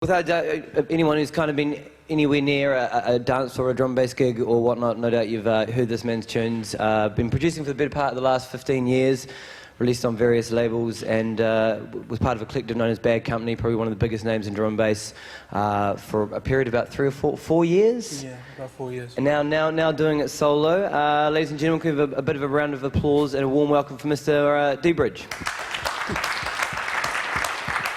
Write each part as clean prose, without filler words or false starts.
Without doubt, anyone who's kind of been anywhere near a dance or a drum bass gig or whatnot, no doubt you've heard this man's tunes. Been producing for the better part of the last 15 years, released on various labels, and was part of a collective known as Bad Company, probably one of the biggest names in drum and bass, for a period of about 3 or 4 years. Yeah, about 4 years. And now doing it solo. Ladies and gentlemen, can we have a bit of a round of applause and a warm welcome for Mr. dBridge.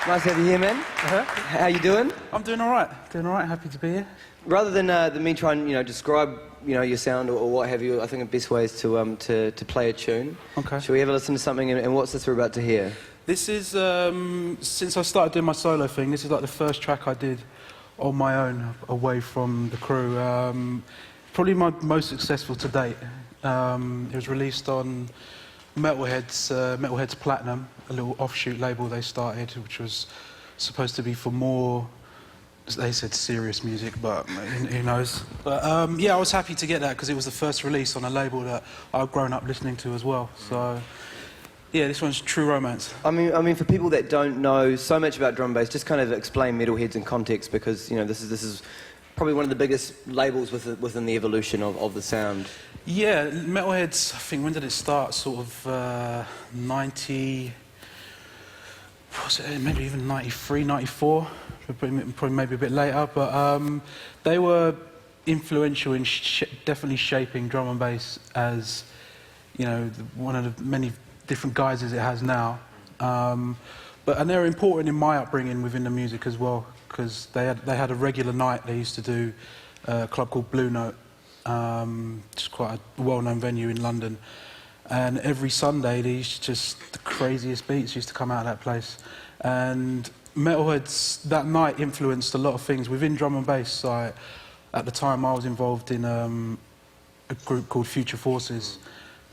Nice to have you here, man. How you doing? I'm doing all right. Doing all right. Happy to be here. Rather than me try and describe your sound or what have you, I think the best way is to play a tune. Okay. Shall we have a listen to something? And what's this we're about to hear? This is since I started doing my solo thing. This is like the first track I did on my own, away from the crew. Probably my most successful to date. It was released on Metalheadz Platinum, a little offshoot label they started, which was supposed to be for more, they said serious music, but who knows. But yeah, I was happy to get that because it was the first release on a label that I've grown up listening to as well. So yeah, this one's true romance. I mean, for people that don't know so much about drum bass, just kind of explain Metalheadz in context, because this is probably one of the biggest labels within the evolution of the sound. Yeah, Metalheadz, I think, when did it start? Sort of 90, was it maybe even 93, 94, probably maybe a bit later, but they were influential in definitely shaping drum and bass as, one of the many different guises it has now. And they're important in my upbringing within the music as well, because they had a regular night they used to do, a club called Blue Note. It's quite a well-known venue in London, and every Sunday the craziest beats used to come out of that place. And Metalheadz that night influenced a lot of things within drum and bass. At the time I was involved in a group called Future Forces,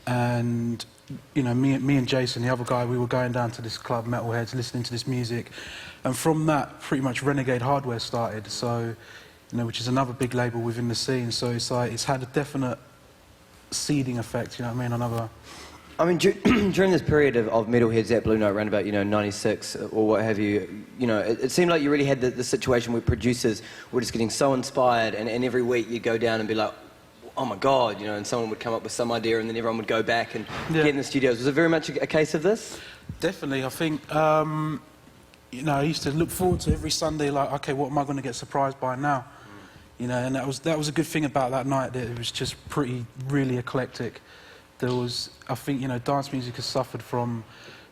and me and Jason, the other guy, we were going down to this club, Metalheadz, listening to this music, and from that pretty much Renegade Hardware started. So which is another big label within the scene. So it's had a definite seeding effect, I mean, during this period of Metalheadz at Blue Note, around about 96 or what have you, it seemed like you really had the situation where producers were just getting so inspired, and every week you'd go down and be like, oh my God, and someone would come up with some idea, and then everyone would go back and get in the studios. Was it very much a case of this? Definitely. I think I used to look forward to every Sunday, like, okay, what am I going to get surprised by now? And that was a good thing about that night, that it was just really eclectic. There was, I think, dance music has suffered from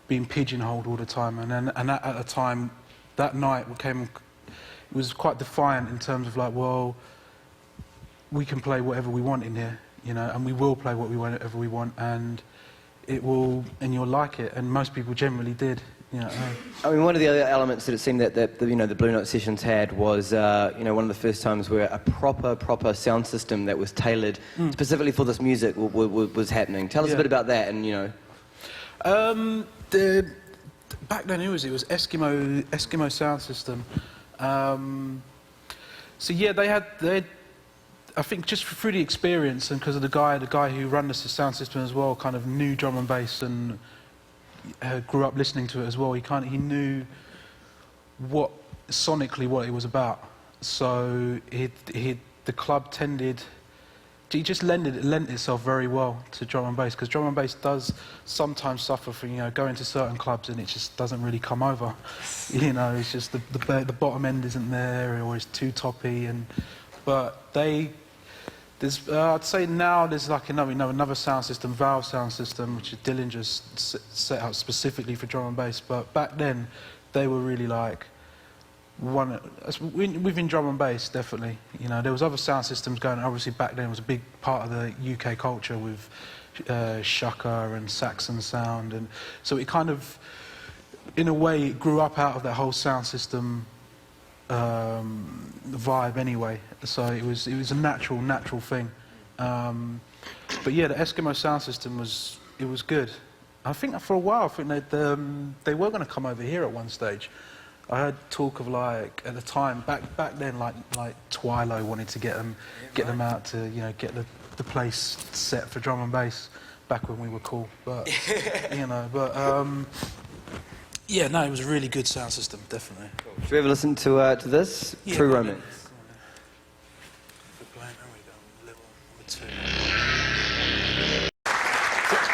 being pigeonholed all the time, and at a time, that night it was quite defiant in terms of like, well, we can play whatever we want in here, and we will play whatever we want, and you'll like it, and most people generally did. I mean, one of the other elements that it seemed that the Blue Note sessions had was one of the first times where a proper sound system that was tailored specifically for this music was happening. Tell us a bit about that, and back then it was Eskimo sound system. So yeah, they had I think just through the experience, and because of the guy who ran the sound system as well, kind of knew drum and bass and grew up listening to it as well. He knew sonically what it was about. So the club just lent itself very well to drum and bass, because drum and bass does sometimes suffer from going to certain clubs and it just doesn't really come over. It's just the bottom end isn't there, or it's too toppy. But I'd say now there's like another sound system, Valve sound system, which is Dylan just set out specifically for drum and bass. But back then, they were really like within drum and bass, definitely. There was other sound systems going. Obviously, back then it was a big part of the UK culture with Shaka and Saxon sound, and so it kind of, in a way, it grew up out of that whole sound system vibe anyway. So it was a natural thing. But yeah, the Eskimo sound system was good. I think for a while, they were going to come over here at one stage. I heard talk of, like, at the time back then, like Twilo wanted to get them out to get the place set for drum and bass back when we were cool. But yeah, no, it was a really good sound system, definitely. Cool. Should we have a listen to this? Yeah, True go on Romance. then. There we go, level number 2.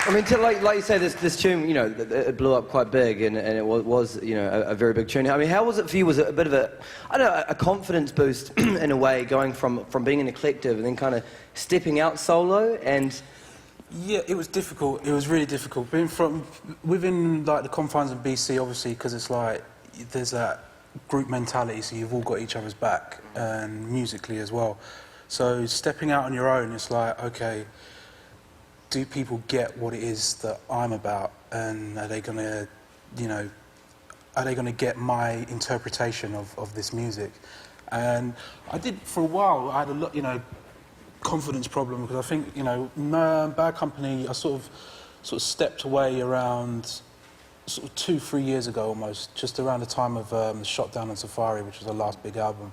I mean, like you say, this tune, you know, it blew up quite big, and it was, you know, a very big tune. I mean, how was it for you? Was it a bit of I don't know, a confidence boost in a way, going from being in a collective and then kind of stepping out solo? And Yeah, it was difficult. It was really difficult. Being within like the confines of BC, obviously, because it's like there's that group mentality, so you've all got each other's back, and musically as well. So stepping out on your own, it's like, okay, do people get what it is that I'm about, and are they gonna, you know, are they gonna get my interpretation of this music? And I did for a while. I had a lot, you know, confidence problem, because I think, you know, Bad Company, I sort of stepped away around sort of 2-3 years ago almost, just around the time of Shot Down on Safari, which was the last big album.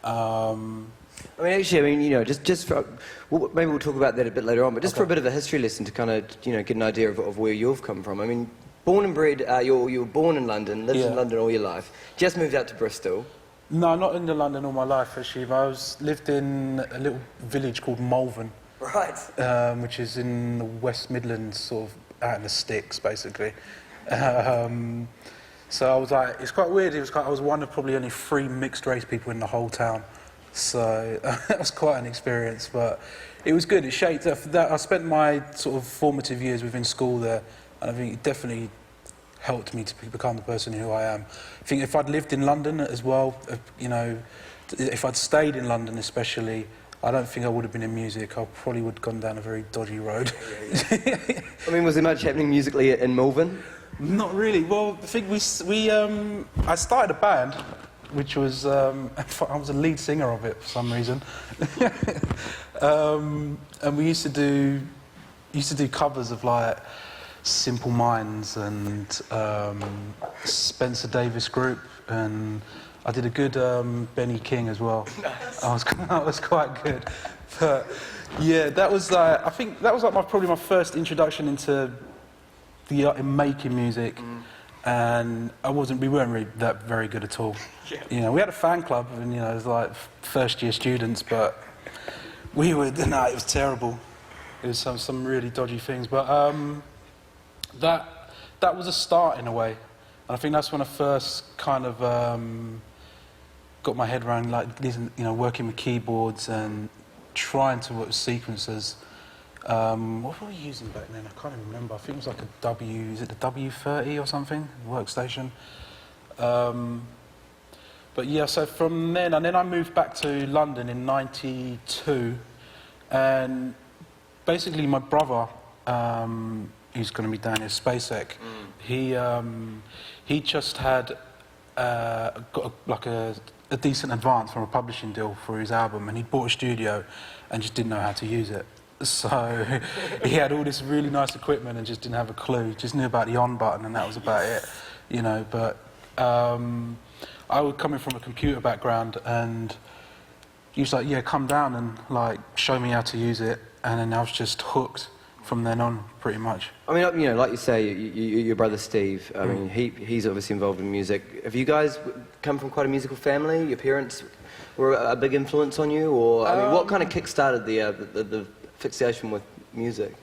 I mean, actually, I mean, you know, just for, maybe we'll talk about that a bit later on, but just Okay. for a bit of a history lesson to kind of, you know, get an idea of where you've come from. I mean, born and bred, you were born in London, lived in Yeah. London all your life, just moved out to Bristol. No, not in London all my life, actually. Lived in a little village called Malvern, Right. which is in the West Midlands, sort of out in the sticks, basically. So I was like, it's quite weird. I was one of probably only 3 mixed race people in the whole town. So that was quite an experience, but it was good. It shaped that. I spent my sort of formative years within school there, and I think it definitely helped me to become the person who I am. I think if I'd lived in London as well, you know, if I'd stayed in London especially, I don't think I would have been in music. I probably would have gone down a very dodgy road. I mean, was there much happening musically in Malvern? Not really. Well, I think I started a band, which was, I was a lead singer of it for some reason. And we used to do covers of like Simple Minds and Spencer Davis Group, and I did a good Benny King as well. Nice. I was quite good. But yeah, that was like, I think that was like probably my first introduction into the art in making music. And we weren't really that very good at all. Yeah. You know, we had a fan club, and you know, it was like first year students, but it was terrible. It was some really dodgy things, but that was a start in a way. And I think that's when I first kind of got my head around, like, you know, working with keyboards and trying to work with sequencers. What were we using back then? I can't even remember. I think it was like is it the W30 or something, workstation? But yeah, so from then, and then I moved back to London in '92, and basically my brother, who's going to be down here, Spacek, he just had got a decent advance from a publishing deal for his album, and he bought a studio and just didn't know how to use it. So he had all this really nice equipment and just didn't have a clue. Just knew about the on button, and that was about it, you know. But I was coming from a computer background, and he was like, "Yeah, come down and like show me how to use it." And then I was just hooked from then on, pretty much. I mean, you know, like you say, your brother Steve, I mean, he's obviously involved in music. Have you guys come from quite a musical family? Your parents were a big influence on you? Or, I mean, what kind of kick-started the fixation with music?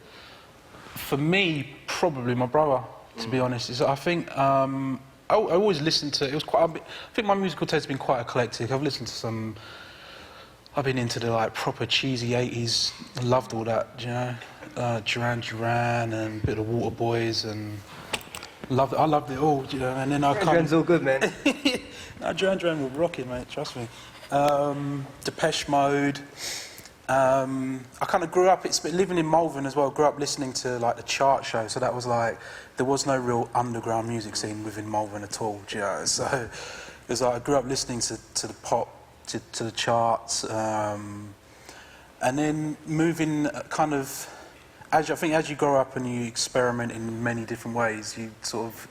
For me, probably my brother, to be honest. I think I always listened to, I think my musical taste has been quite eclectic. I've listened to I've been into the like proper cheesy 80s. I loved all that, you know. Duran Duran and a bit of Water Boys, and I loved it all, you know. And then Duran's all good, man. No, Duran Duran were rocking, mate, trust me. Depeche Mode. I kind of grew up, living in Malvern as well, grew up listening to like the chart show, so that was like, there was no real underground music scene within Malvern at all, do you know? So it was like, I grew up listening to the pop, to the charts, and then moving kind of, I think as you grow up and you experiment in many different ways, you sort of,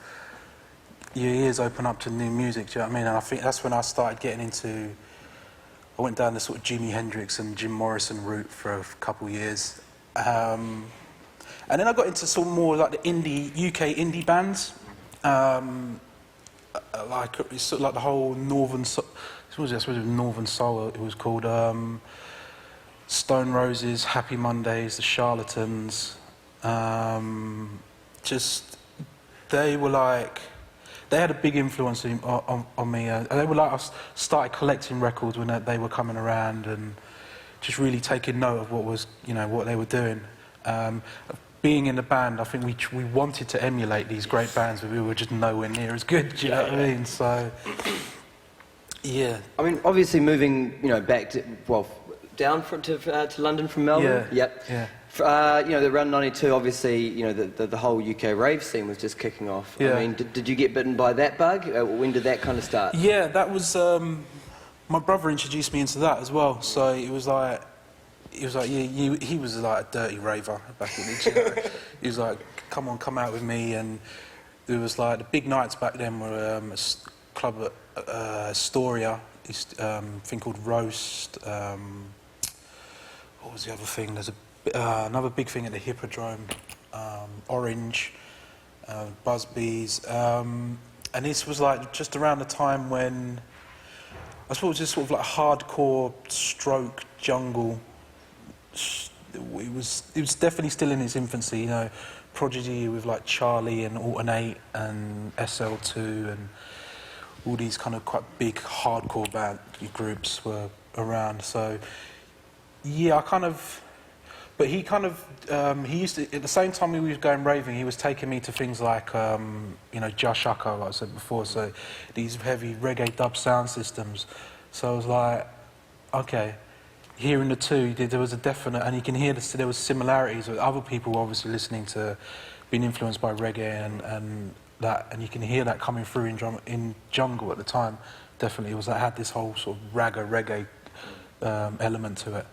your ears open up to new music, do you know what I mean? And I think that's when I started getting into, I went down the sort of Jimi Hendrix and Jim Morrison route for a couple of years. And then I got into sort of more like the UK indie bands. like it's sort of like the whole northern. What was it? I suppose it was Northern Soul. It was called Stone Roses, Happy Mondays, the Charlatans. Just they were like. They had a big influence on me. They were like, I started collecting records when they were coming around and just really taking note of what was, what they were doing. Being in the band, I think we wanted to emulate these great bands, but we were just nowhere near as good. Do you know what I mean? So, yeah. I mean, obviously moving, back to down to London from Melbourne. Yeah. Yep. Yeah. Around '92, obviously, the whole UK rave scene was just kicking off. Yeah. I mean, did you get bitten by that bug? When did that kind of start? Yeah, that was my brother introduced me into that as well. So he was like, he was like a dirty raver back in the day. He was like, come out with me, and there was like the big nights back then were a club at Astoria, thing called Roast. What was the other thing? There's another big thing at the Hippodrome, Orange, Busby's, and this was like just around the time when I suppose it was just sort of like hardcore stroke jungle. It was definitely still in its infancy, Prodigy with like Charlie and Alternate and SL2 and all these kind of quite big hardcore band groups were around. So yeah, but he used to, at the same time we were going raving, he was taking me to things like, Josh Ucko, like I said before, so these heavy reggae dub sound systems. So I was like, okay, hearing the two, there was a definite, and you can hear there was similarities with other people obviously listening to, being influenced by reggae and that, and you can hear that coming through in jungle at the time. Definitely, it was had this whole sort of ragga reggae element to it.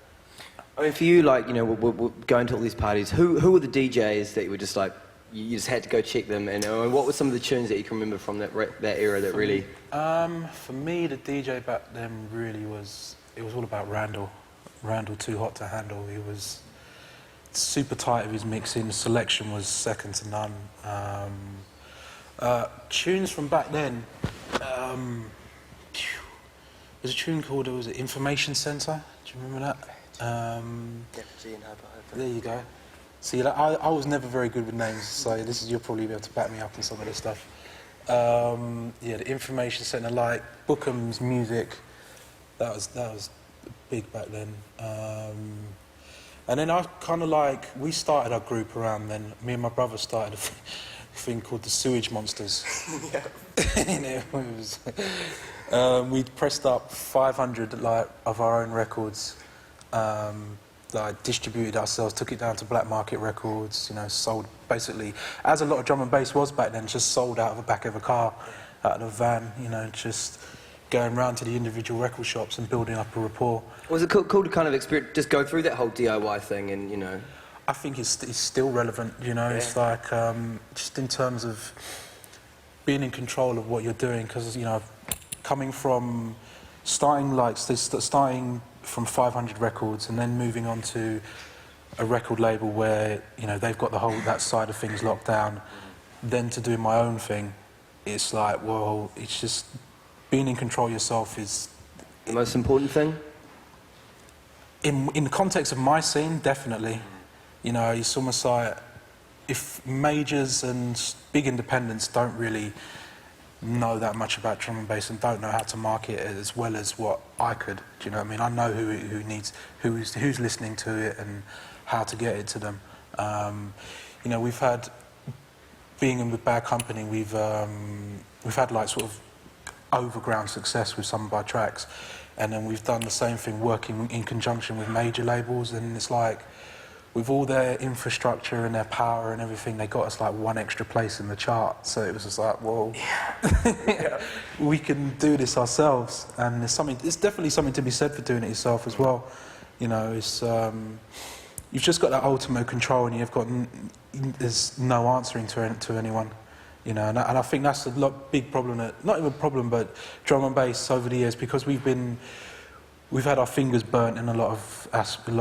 I mean, for you, we're going to all these parties. Who were the DJs that you were just like, you just had to go check them? And what were some of the tunes that you can remember from that era that really? For me, the DJ back then really was all about Randall. Randall, Too Hot to Handle. He was super tight with his mixing. The selection was second to none. Tunes from back then. There's a tune called Information Centre. Do you remember that? There you go. See, I was never very good with names, so you'll probably be able to back me up on some of this stuff. The Information Centre, like Bookham's music, that was big back then. And then I kind of we started our group around then. Me and my brother started a thing called the Sewage Monsters. We pressed up 500 of our own records. Distributed ourselves, took it down to Black Market Records, sold basically, as a lot of drum and bass was back then, just sold out of the back of a car, out of a van, just going round to the individual record shops and building up a rapport. Was it cool to kind of experience, just go through that whole DIY thing and, I think it's still relevant, Yeah. It's like, just in terms of being in control of what you're doing, because, coming from starting from 500 records and then moving on to a record label where they've got that side of things locked down, then to doing my own thing, it's like, well, it's just being in control yourself is the most important thing. In the context of my scene, definitely. It's almost like if majors and big independents don't really know that much about drum and bass and don't know how to market it as well as what I could. Do you know what I mean? I know who's listening to it and how to get it to them. We've had, being in with Bad Company, we've had sort of overground success with some of our tracks, and then we've done the same thing working in conjunction with major labels, and it's like, with all their infrastructure and their power and everything, they got us one extra place in the chart. So it was just like, well, we can do this ourselves. And there's definitely something to be said for doing it yourself as well. It's you've just got that ultimate control, and there's no answering to anyone. And I think that's a big problem. Not even a problem, but drum and bass over the years, because we've had our fingers burnt in a lot of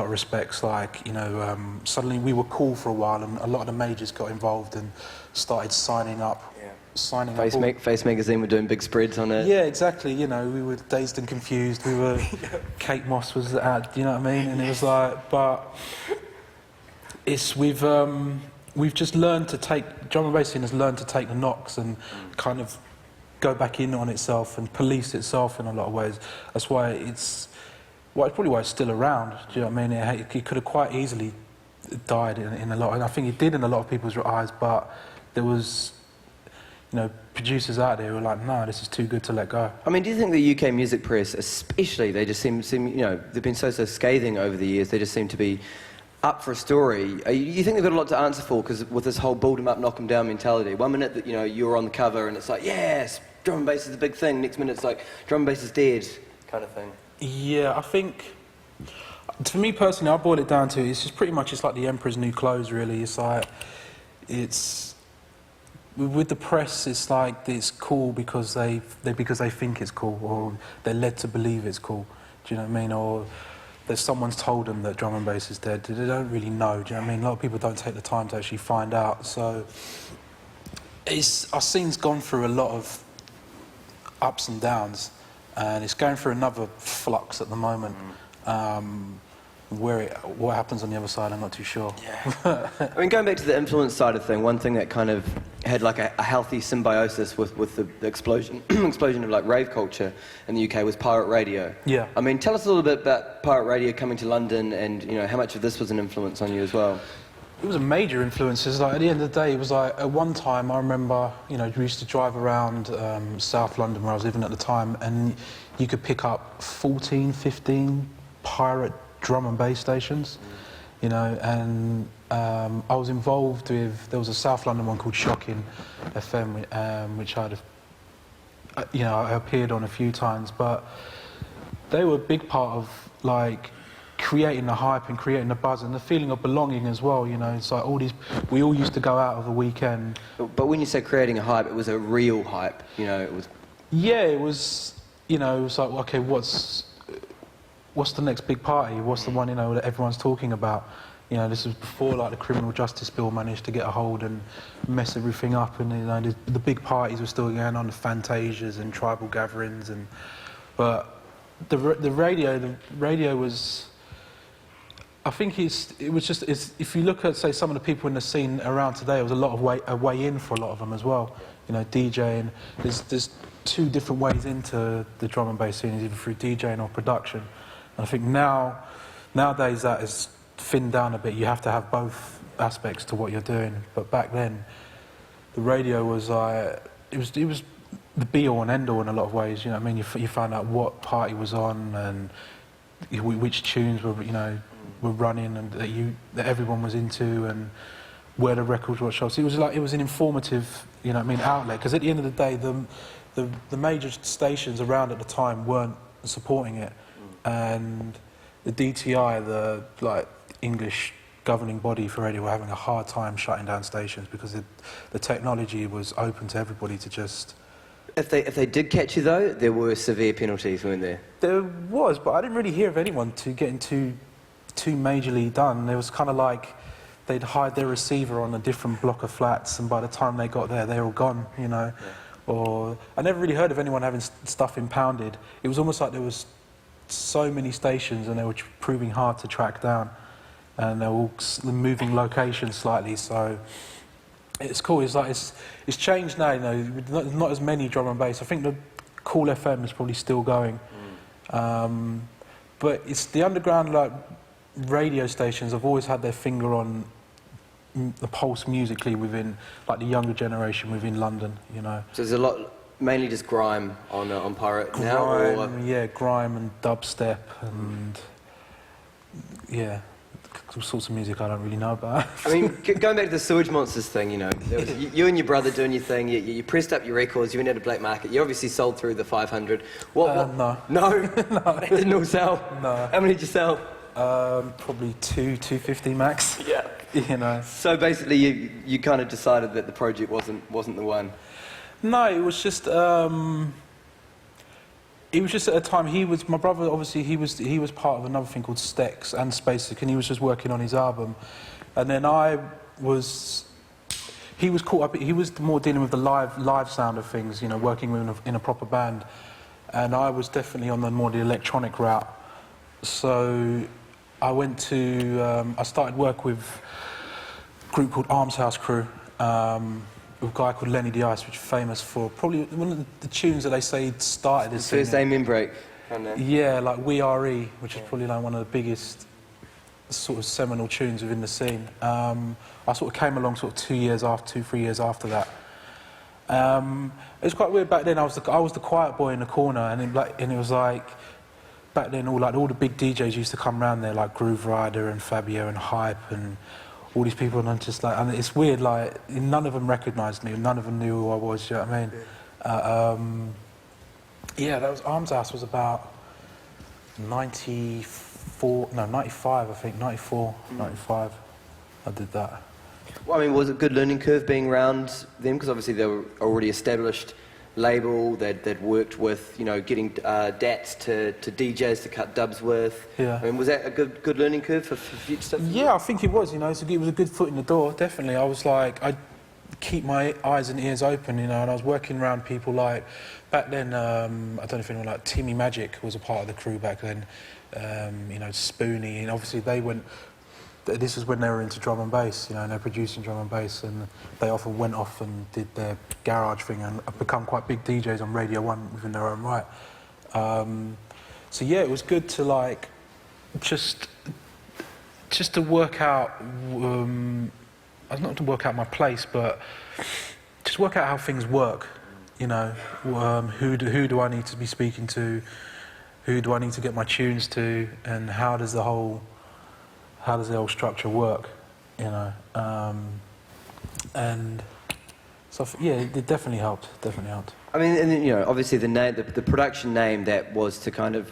respects. Suddenly we were cool for a while, and a lot of the majors got involved and started signing up signing up. Face Magazine were doing big spreads on it. Yeah, exactly. You know, we were dazed and confused. We were. Kate Moss was at. You know what I mean? And it was like, but we've just learned to take. Drum and bass scene has learned to take the knocks and kind of go back in on itself and police itself in a lot of ways. That's why it's probably why it's still around. Do you know what I mean? It could have quite easily died in a lot, and I think it did in a lot of people's eyes. But there was, you know, producers out there who were like, no, this is too good to let go. I mean, do you think the UK music press, especially, they just seem you know, they've been so scathing over the years. They just seem to be up for a story. You think they've got a lot to answer for, because with this whole build 'em up, knock 'em down mentality. One minute that, you know, you're on the cover and it's like, yes, drum and bass is the big thing. Next minute it's like, drum and bass is dead, kind of thing. Yeah, I think, for me personally, I boil it down to, it's just pretty much, it's like the emperor's new clothes, really. It's like, with the press, it's like it's cool because they think it's cool, or they're led to believe it's cool. Do you know what I mean? Or there's someone's told them that drum and bass is dead. They don't really know. Do you know what I mean? A lot of people don't take the time to actually find out. So our scene's gone through a lot of ups and downs, and it's going through another flux at the moment. What happens on the other side, I'm not too sure. Yeah. I mean, going back to the influence side of thing, one thing that kind of had like a healthy symbiosis with the explosion of like rave culture in the UK was pirate radio. Yeah. I mean, tell us a little bit about pirate radio coming to London, and, you know, how much of this was an influence on you as well. It was a major influence. It's like, at the end of the day, it was like, at one time, I remember, you know, we used to drive around South London, where I was living at the time, and you could pick up 14, 15 pirate drum and bass stations, you know, and I was involved with, there was a South London one called Shocking FM, which I appeared on a few times, but they were a big part of, like, creating the hype and creating the buzz and the feeling of belonging as well, you know. It's like we all used to go out of the weekend. But when you say creating a hype, it was a real hype, you know, it was... Yeah, it was, you know, it was like, okay, what's the next big party? What's the one, you know, that everyone's talking about? You know, this was before, like, the criminal justice bill managed to get a hold and mess everything up, and, you know, the big parties were still going on, the Fantasias and tribal gatherings, but the radio was... I think if you look at, say, some of the people in the scene around today, it was a lot of a way in for a lot of them as well. You know, DJing, there's two different ways into the drum and bass scene, either through DJing or production. And I think nowadays that is thinned down a bit. You have to have both aspects to what you're doing. But back then, the radio was it was the be-all and end-all in a lot of ways. You know what I mean? You found out what party was on and which tunes were, you know, were running and that everyone was into, and where the records were shown. So it was an informative, you know what I mean, outlet. Because at the end of the day, the major stations around at the time weren't supporting it, and the DTI, the like English governing body for radio, were having a hard time shutting down stations because the technology was open to everybody to just. If they did catch you though, there were severe penalties, weren't there? There was, but I didn't really hear of anyone getting too majorly done. It was kind of like they'd hide their receiver on a different block of flats, and by the time they got there, they were all gone, you know. Yeah. Or I never really heard of anyone having stuff impounded. It was almost like there was so many stations, and they were proving hard to track down, and they were all moving locations slightly. So it's cool. It's like it's changed now. You know, not as many drum and bass. I think the Cool FM is probably still going, but it's the underground, like, radio stations have always had their finger on the pulse musically within, like, the younger generation within London, you know. So there's a lot, mainly just grime on pirate now? Or? Yeah, grime and dubstep and, yeah, all sorts of music I don't really know about. I mean, going back to the Sewage Monsters thing, you know, there was you and your brother doing your thing, you pressed up your records, you went out to black market, you obviously sold through the 500. What? No. No? No. They didn't all sell? No. How many did you sell? Probably 250 max. Yeah. You know. So basically, you kind of decided that the project wasn't the one. No, it was just at a time my brother. Obviously, he was part of another thing called Stex and Spacek, and he was just working on his album, and then I was he was caught up. He was more dealing with the live sound of things, you know, working in a proper band, and I was definitely on the more the electronic route. So I went to. I started work with a group called Arms House Crew. With a guy called Lenny the Ice, which is famous for probably one of the tunes that they say started this. First Amen Break. Yeah, like We Are E, which is probably like one of the biggest sort of seminal tunes within the scene. I sort of came along sort of 3 years after that. It was quite weird back then. I was the quiet boy in the corner, and it was like back then all the big DJs used to come around there, like Groove Rider and Fabio and Hype and all these people, and I'm just like, and it's weird, like none of them recognised me, none of them knew who I was. You know what I mean? Yeah, that was Arms House was about 95, I think, 94, 95, I did that. Well, I mean, was it a good learning curve being around them? Because obviously they were already established label, they'd worked with, you know, getting DATs to DJs to cut dubs with. Yeah. I mean, was that a good learning curve for future stuff? Yeah, I think it was, you know, it was a good foot in the door, definitely. I was like, I'd keep my eyes and ears open, you know, and I was working around people like, back then, I don't know if anyone like Timmy Magic was a part of the crew back then, you know, Spoonie, and obviously this is when they were into drum and bass, you know, and they're producing drum and bass, and they often went off and did their garage thing and have become quite big DJs on Radio 1 within their own right. So yeah, it was good to like, just to work out, not to work out my place, but just work out how things work, you know, who do I need to be speaking to, who do I need to get my tunes to, and how does the whole structure work, you know, and so yeah, it definitely helped. I mean, and then, you know, obviously the production name that was to kind of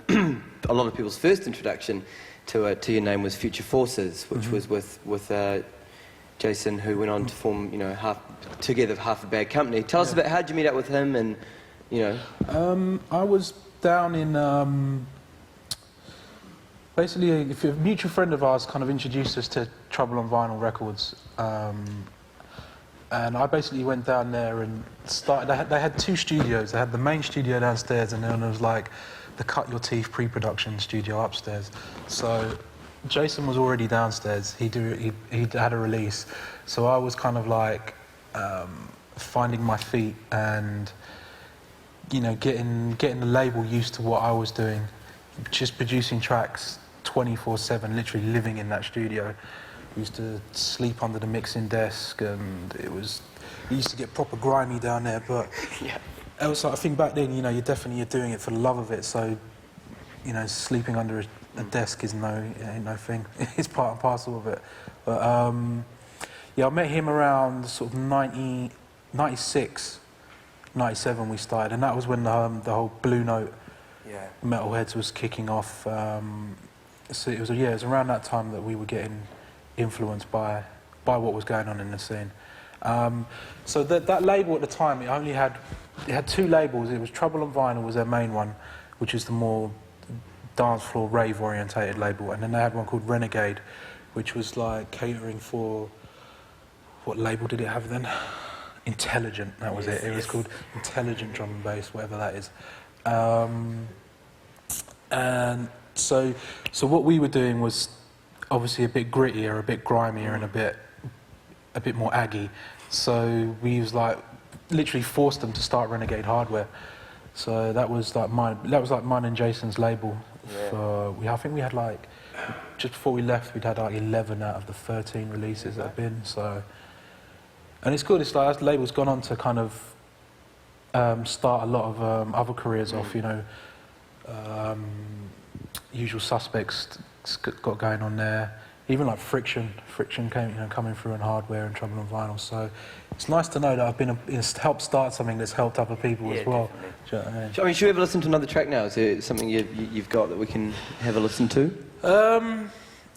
a lot of people's first introduction to your name was Future Forces, which was with Jason, who went on to form, you know, half a bad company. Tell us about, how'd you meet up with him, and you know. I was down in. Basically, if a mutual friend of ours kind of introduced us to Trouble on Vinyl Records, and I basically went down there and started. They had two studios. They had the main studio downstairs, and then there was like the Cut Your Teeth pre-production studio upstairs. So Jason was already downstairs. He had a release, so I was kind of like finding my feet and, you know, getting the label used to what I was doing, just producing tracks 24/7, literally living in that studio. We used to sleep under the mixing desk, and it used to get proper grimy down there, but yeah. It was like, I think back then, you know, you're doing it for the love of it, so, you know, sleeping under a desk is ain't no thing. It's part and parcel of it. But yeah, I met him around sort of 96, 97 we started, and that was when the whole Blue Note Metalheadz was kicking off. So it was around that time that we were getting influenced by what was going on in the scene. So that label at the time, it had two labels. It was Trouble on Vinyl was their main one, which is the more dance floor rave orientated label, and then they had one called Renegade, which was like catering for, what label did it have then? Intelligent, that was it. It was called Intelligent Drum and Bass, whatever that is. And so what we were doing was obviously a bit grittier, a bit grimier, and a bit more aggy. So we was like literally forced them to start Renegade Hardware. So that was like mine and Jason's label. Yeah. I think we had like, just before we left, we'd had like 11 out of the 13 releases that have been. So, and it's good. It's like the label's gone on to kind of start a lot of other careers off. You know, Usual Suspects got going on there. Even like Friction came, you know, coming through on Hardware and Trouble on Vinyl. So it's nice to know that I've been helped start something that's helped other people as well. Do you know what I mean? I mean, should we ever listen to another track now? Is there something you've got that we can have a listen to?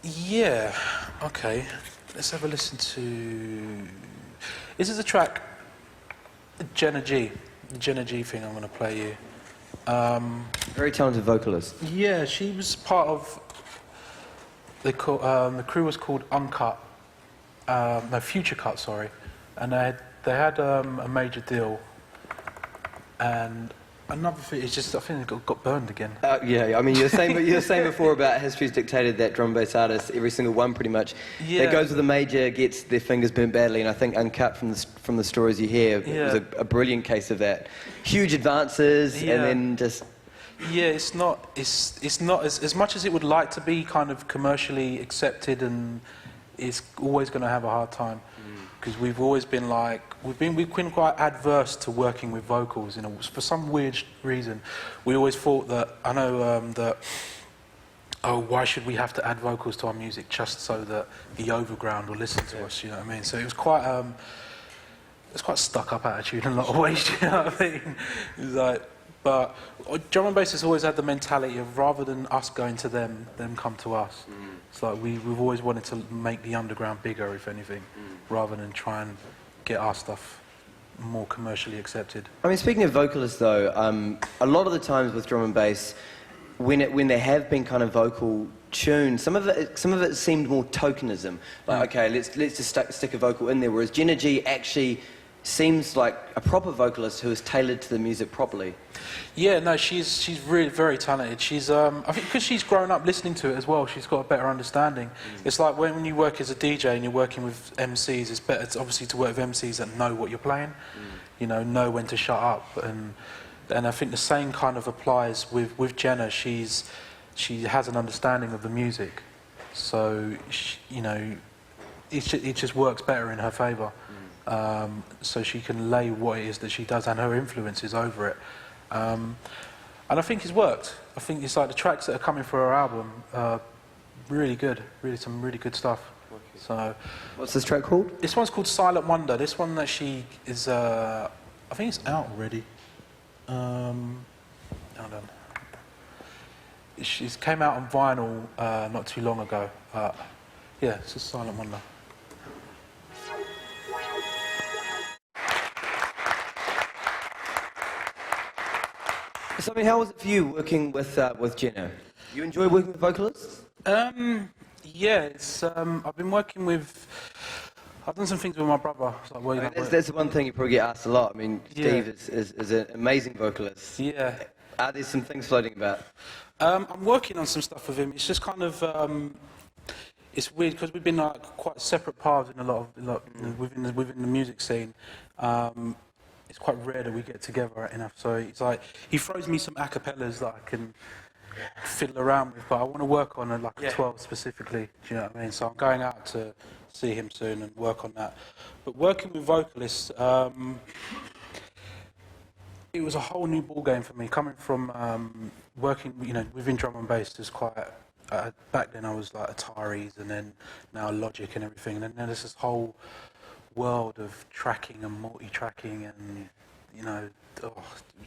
Yeah. Okay. Let's have a listen to. This is a track, Jenna G. The Jenna G thing I'm going to play you. Very talented vocalist. Yeah, she was part of. The crew was called Uncut. No, Future Cut, sorry. and they had a major deal, and another thing is just I think it got burned again. Yeah, I mean, you're saying before about history's dictated that drum and bass artists, every single one pretty much, that goes with a major gets their fingers burnt badly, and I think Uncut from the stories you hear was a brilliant case of that. Huge advances, and then just... Yeah, it's not as much as it would like to be kind of commercially accepted, and it's always going to have a hard time. Because we've always been like, we've been quite adverse to working with vocals, you know, for some weird reason. We always thought that, I know why should we have to add vocals to our music just so that the overground will listen to us, you know what I mean? So it was quite a stuck-up attitude in a lot of ways, you know what I mean? It was like, but drum and bass has always had the mentality of rather than us going to them come to us. It's like we've always wanted to make the underground bigger, if anything, rather than try and get our stuff more commercially accepted. I mean, speaking of vocalists though, a lot of the times with drum and bass, when there have been kind of vocal tunes, some of it seemed more tokenism. Like, okay, let's just stick a vocal in there, whereas Jenna G actually seems like a proper vocalist who is tailored to the music properly. Yeah, no, she's really very talented. She's I think because she's grown up listening to it as well, she's got a better understanding. It's like when you work as a DJ and you're working with MCs, it's better obviously to work with MCs that know what you're playing, you know when to shut up, and I think the same kind of applies with Jenna. She has an understanding of the music, so you know it just works better in her favour. So she can lay what it is that she does and her influences over it. And I think it's worked. I think it's like the tracks that are coming for her album are really good, some really good stuff. So, what's this track called? This one's called Silent Wonder. This one that she is, I think it's out already. Hold on. It came out on vinyl not too long ago. Yeah, it's a Silent Wonder. So, I mean, how was it for you working with Jenna? You enjoy working with vocalists? Yeah, it's, I've done some things with my brother. Like, that's the one thing you probably get asked a lot. I mean, Steve is an amazing vocalist. Yeah. Are there some things floating about? I'm working on some stuff with him. It's just kind of, it's weird because we've been like quite separate paths in within the music scene. It's quite rare that we get together enough. So it's like he throws me some acapellas that I can fiddle around with, but I want to work on a 12 specifically. Do you know what I mean? So I'm going out to see him soon and work on that. But working with vocalists, it was a whole new ball game for me. Coming from working, you know, within drum and bass, there's quite. Back then I was like Ataris, and then now Logic and everything, and then there's this whole world of tracking and multi-tracking and, you know,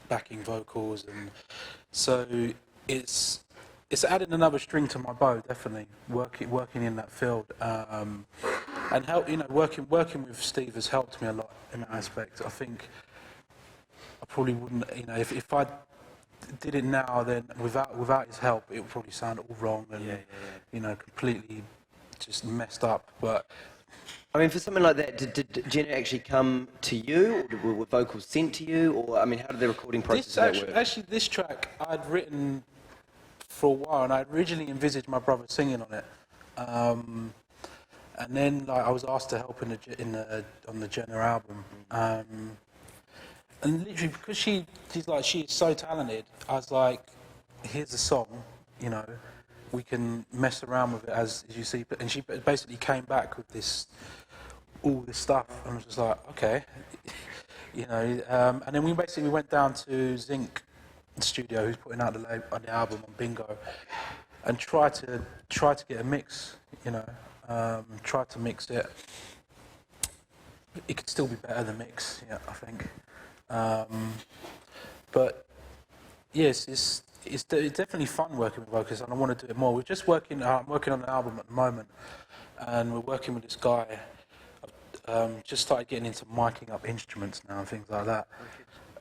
backing vocals, and so it's added another string to my bow, definitely, working in that field, and help, you know, working with Steve has helped me a lot in that aspect. I think I probably wouldn't, you know, if I did it now, then without his help it would probably sound all wrong and you know, completely just messed up. But I mean, for something like that, did Jenna actually come to you, or were vocals sent to you, or I mean, how did the recording process work? Actually, this track I'd written for a while, and I originally envisaged my brother singing on it, and then like, I was asked to help on the Jenna album, and literally because she is so talented, I was like, here's a song, you know, we can mess around with it as you see, and she basically came back with all this stuff, and I was just like, okay, you know, and then we went down to Zinc Studio, who's putting out the album on Bingo, and try to get a mix, you know, try to mix it. It could still be better than mix, yeah, I think. But yes, it's definitely fun working with vocalists, and I want to do it more. I'm working on an album at the moment, and we're working with this guy. Just started getting into miking up instruments now and things like that.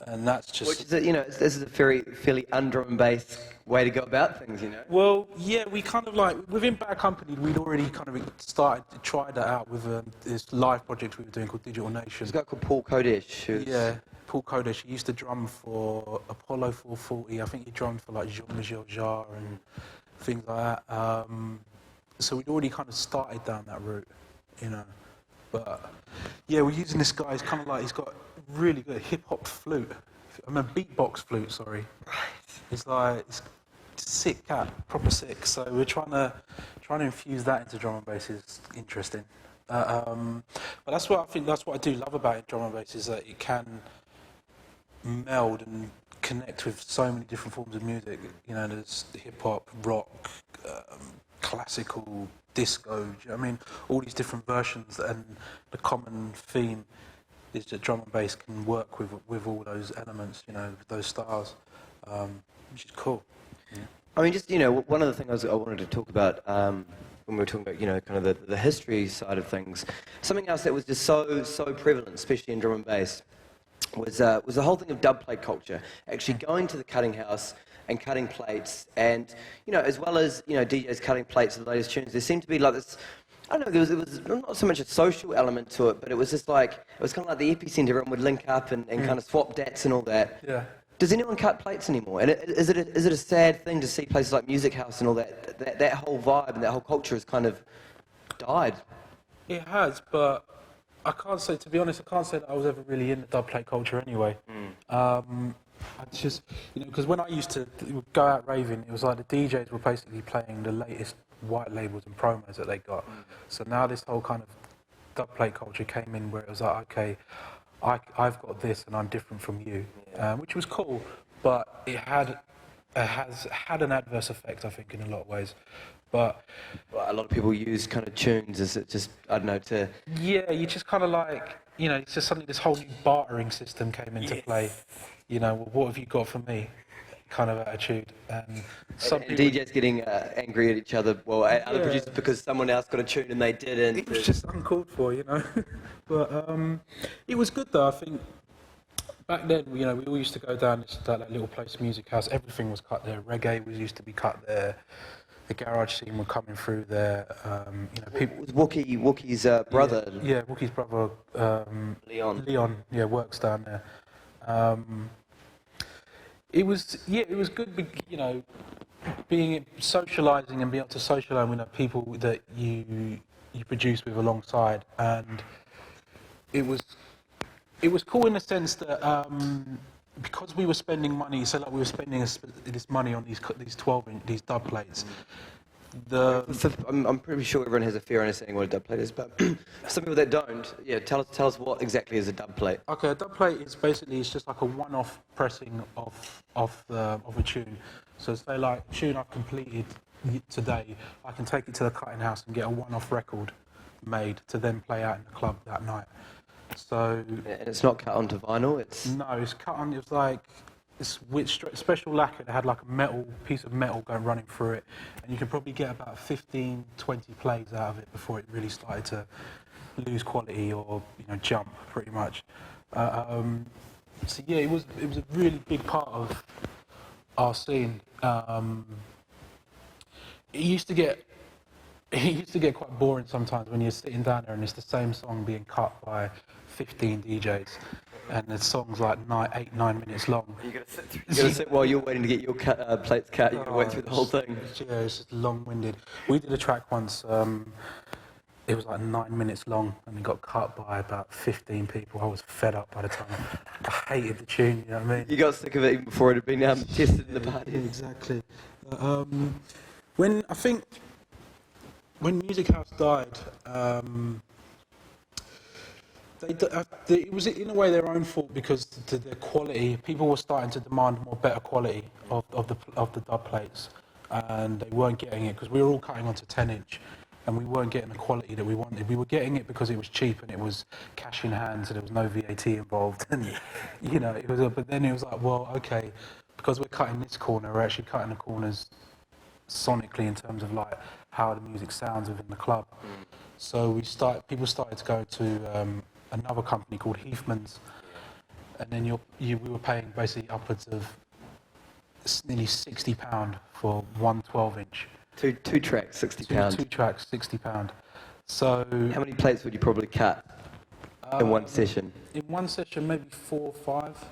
And that's just... Which is, this is a fairly drum and bass way to go about things, Well, yeah, we kind of like, within Bad Company, we'd already kind of tried that out with this live project we were doing called Digital Nation. There's a guy called Paul Kodesh. Yeah, Paul Kodesh. He used to drum for Apollo 440. I think he drummed for like Jean-Michel Jarre and things like that. So we'd already kind of started down that route, But yeah, we're using this guy. He's kind of like, he's got really good hip-hop flute. Beatbox flute, sorry. Right. It's like, it's sick cat, proper sick. So we're trying to infuse that into drum and bass is interesting. But that's what I do love about it, drum and bass, is that it can meld and connect with so many different forms of music. There's hip-hop, rock, classical, disco, all these different versions, and the common theme is that drum and bass can work with all those elements, with those styles, which is cool. Yeah. One of the things I wanted to talk about when we were talking about, kind of the history side of things, something else that was just so prevalent, especially in drum and bass, was the whole thing of dubplate culture, actually going to the cutting house and cutting plates, and as well as DJs cutting plates of the latest tunes, there seemed to be like this. I don't know. There was not so much a social element to it, but it was just like it was kind of like the epicenter. Everyone would link up and kind of swap dats and all that. Yeah. Does anyone cut plates anymore? And is it a sad thing to see places like Music House and all that whole vibe and that whole culture has kind of died? It has, but I can't say. To be honest, I can't say that I was ever really in the dubplate culture anyway. I just, because when I used to go out raving, it was like the DJs were basically playing the latest white labels and promos that they got. So now this whole kind of dubplate culture came in where it was like, okay, I've got this and I'm different from you, which was cool, but it has had an adverse effect, I think, in a lot of ways. But a lot of people use kind of tunes as it just, I don't know, to... Yeah, you just kind of like, it's just suddenly this whole new bartering system came into play. Well, what have you got for me? Kind of attitude. And DJs getting angry at each other, other producers, because someone else got a tune and they didn't. It was just uncalled for, But it was good though, I think. Back then, we all used to go down to that little place, Music House. Everything was cut there. Reggae used to be cut there. The garage scene were coming through there. People. Was Wookie's brother? Yeah, Wookie's brother. Leon. Leon, works down there. It was good, being socialising and being able to socialise with people that you produce with alongside, and it was cool in the sense that because we were spending money, so like we were spending this money on these 12-inch these dub plates. I'm pretty sure everyone has a fair understanding what a dub plate is, but some people that don't, tell us what exactly is a dub plate. Okay, a dub plate is basically just like a one-off pressing of a tune. So say like a tune I've completed today, I can take it to the cutting house and get a one-off record made to then play out in the club that night. So and it's not cut onto vinyl. It's cut on. It's like it's with special lacquer that had like a piece of metal running through it, and you can probably get about 15, 20 plays out of it before it really started to lose quality or jump pretty much. So yeah, it was a really big part of our scene. It used to get quite boring sometimes when you're sitting down there and it's the same song being cut by 15 DJs, and the song's like 8-9 minutes long. You gotta sit while you're waiting to get your plates cut. You gotta wait through the whole thing. Yeah, it's just long-winded. We did a track once. It was like 9 minutes long, and it got cut by about 15 people. I was fed up by the time. I hated the tune. You know what I mean? You got sick of it even before it had been tested in the party. Yeah, exactly. When Music House died, it was in a way their own fault, because the quality, people were starting to demand better quality of the dub plates, and they weren't getting it because we were all cutting onto 10-inch, and we weren't getting the quality that we wanted. We were getting it because it was cheap and it was cash in hand, so there was no VAT involved, and it was. But then it was like, well, okay, because we're cutting this corner, we're actually cutting the corners sonically in terms of like how the music sounds within the club. So people started to go to another company called Heathman's, and then we were paying basically upwards of nearly £60 for one 12-inch. Two tracks, £60. Two tracks, £60. So How many plates would you probably cut in one session? in one session, maybe 4 or 5.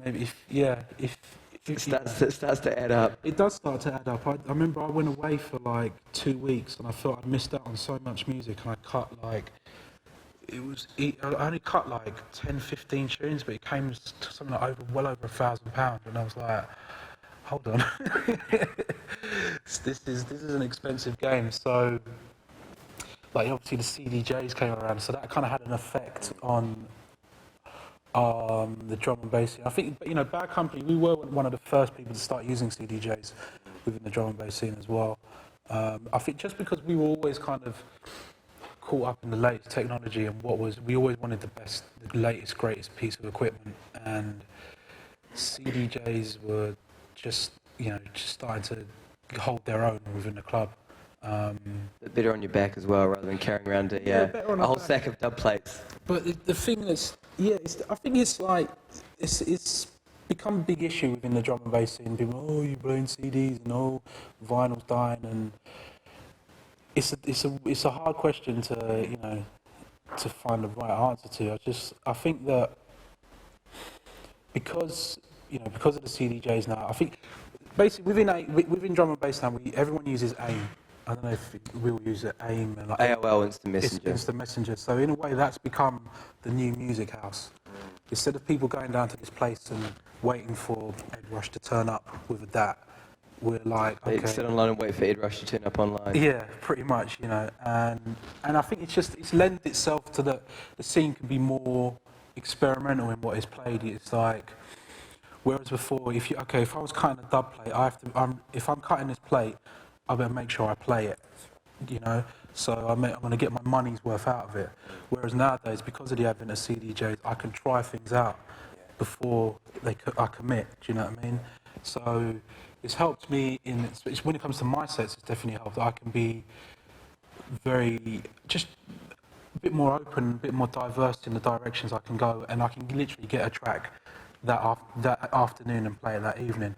Maybe if It starts to add up. it does start to add up. I remember I went away for like 2 weeks and I felt I'd missed out on so much music, and I cut like I only cut like 10, 15 tunes, but it came to something like well over £1,000, and I was like, hold on, this is an expensive game. So like obviously the CDJs came around, so that kind of had an effect on the drum and bass scene. I think, you know, Bad Company, we were one of the first people to start using CDJs within the drum and bass scene as well. I think just because we were always kind of caught up in the latest technology and we always wanted the latest, greatest piece of equipment, and CDJs were just starting to hold their own within the club. Better on your back as well, rather than carrying around a whole sack of dub plates. But the thing that's, I think it's become a big issue within the drum and bass scene. People, oh, you're playing CDs and oh, vinyl's dying, and it's a hard question to find the right answer to. I think that because of the CDJs now, I think basically within drum and bass now, everyone uses AIM. I don't know if we'll use AIM and like AOL Instant Messenger. Instant Messenger. So in a way, that's become the new music house. Instead of people going down to this place and waiting for Ed Rush to turn up with a DAT, we're like, okay. They sit online and wait for Ed Rush to turn up online. Yeah, pretty much, and I think it's lent itself to the scene can be more experimental in what is played. It's like, whereas before, if I was cutting a dub plate, if I'm cutting this plate, I better make sure I play it, so I'm going to get my money's worth out of it. Whereas nowadays, because of the advent of CDJs, I can try things out before I commit, do you know what I mean? So it's helped me when it comes to my sets, it's definitely helped. I can be just a bit more open, a bit more diverse in the directions I can go, and I can literally get a track that afternoon and play it that evening.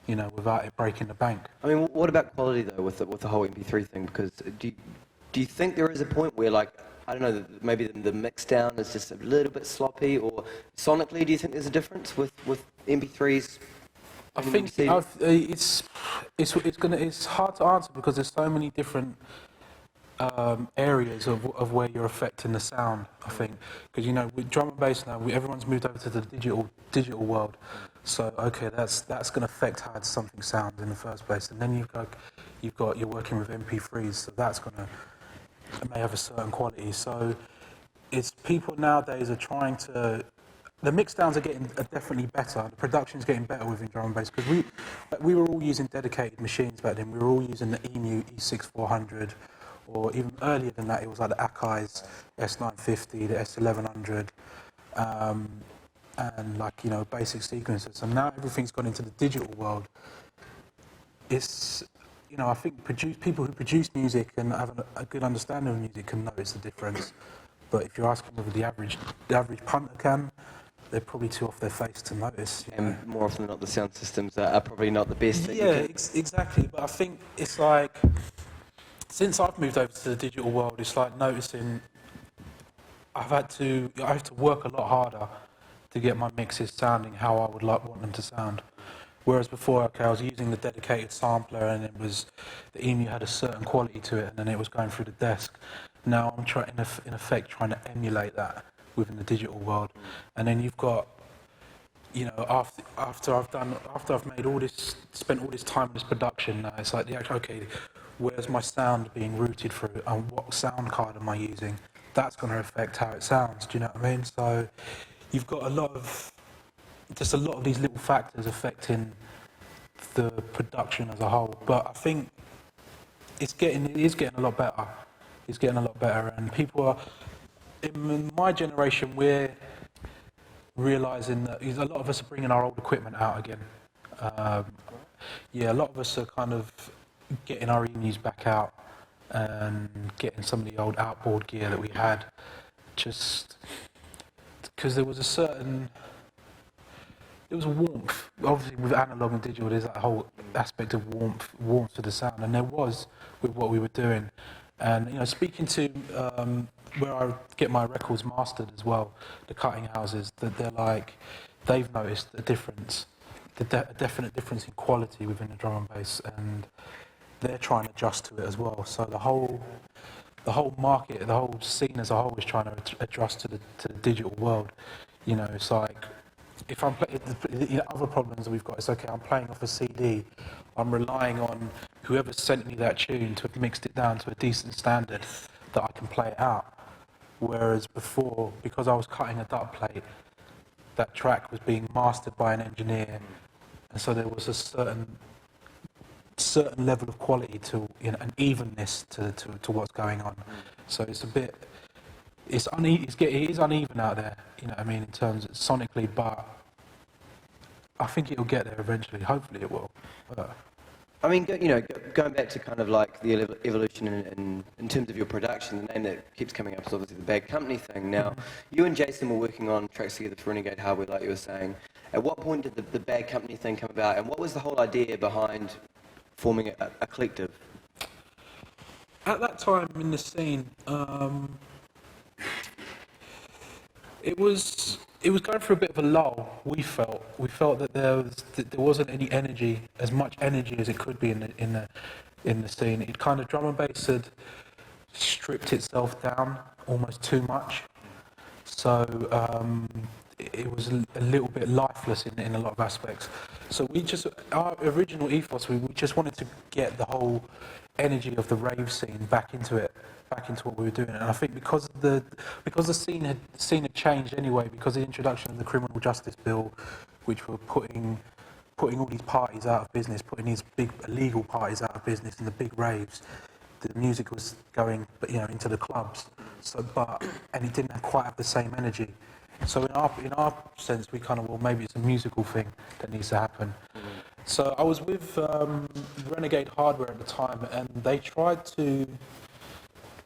Without it breaking the bank. I mean, what about quality though, with the whole MP3 thing? Because do you think there is a point where, like, I don't know, maybe the mix down is just a little bit sloppy, or sonically, do you think there's a difference with MP3s? I think it's hard to answer because there's so many different areas of where you're affecting the sound. I think because with drum and bass now, everyone's moved over to the digital world. So okay, that's going to affect how something sounds in the first place, and then you're working with MP3s, so that's it may have a certain quality. So it's people nowadays are trying to. The mix downs are definitely better. The production's getting better within drum and bass because we were all using dedicated machines back then. We were all using the EMU E6400, or even earlier than that, it was like the Akai's S950, the S1100. And basic sequences. And now everything's gone into the digital world. It's, I think people who produce music and have a good understanding of music can notice the difference. But if you're asking whether the average punter can, they're probably too off their face to notice. And more often than not, the sound systems are probably not the best. Exactly. But I think it's like, since I've moved over to the digital world, it's like noticing I have to work a lot harder to get my mixes sounding how I would want them to sound. Whereas before, I was using the dedicated sampler and the EMU had a certain quality to it, and then it was going through the desk. Now I'm trying to emulate that within the digital world. And then you've got, after I've made all this, spent all this time in this production, it's like, okay, where's my sound being routed through, and what sound card am I using? That's going to affect how it sounds. Do you know what I mean? So you've got a lot of these little factors affecting the production as a whole. But I think it is getting a lot better. It's getting a lot better, and people are, in my generation, we're realising that a lot of us are bringing our old equipment out again. A lot of us are kind of getting our EMUs back out and getting some of the old outboard gear that we had, just because there was a certain there was a warmth. Obviously, with analog and digital, there's that whole aspect of warmth to the sound, and there was with what we were doing. And you know, speaking to where I get my records mastered as well, the cutting houses, that they've noticed a difference, a definite difference in quality within the drum and bass, and they're trying to adjust to it as well. So the whole market, the whole scene as a whole is trying to adjust to the digital world. You know, it's like, if I'm the other problems that we've got is, okay, I'm playing off a CD, I'm relying on whoever sent me that tune to have mixed it down to a decent standard that I can play it out. Whereas before, because I was cutting a Dubplate, that track was being mastered by an engineer, and so there was a certain level of quality to, you know, an evenness to what's going on. So it's a bit, it is uneven out there, you know what I mean, in terms of sonically, but I think it'll get there eventually. Hopefully it will. I mean, you know, going back to kind of like the evolution in terms of your production, the name that keeps coming up is obviously the Bad Company thing. Now, you and Jason were working on tracks together for Renegade Hardware, like you were saying. At what point did the Bad Company thing come about, and what was the whole idea behind forming a collective? At that time in the scene, it was going through a bit of a lull. We felt that there wasn't any energy, as much energy as it could be in the scene. It kind of, drum and bass had stripped itself down almost too much. So it was a little bit lifeless in a lot of aspects. So our original ethos, we just wanted to get the whole energy of the rave scene back into what we were doing. And I think because the scene had changed anyway, because of the introduction of the criminal justice bill, which were putting all these parties out of business, putting these big illegal parties out of business and the big raves, the music was going, you know, into the clubs. And it didn't quite have the same energy. So in our sense, we kind of, well, maybe it's a musical thing that needs to happen. So I was with Renegade Hardware at the time, and they tried to.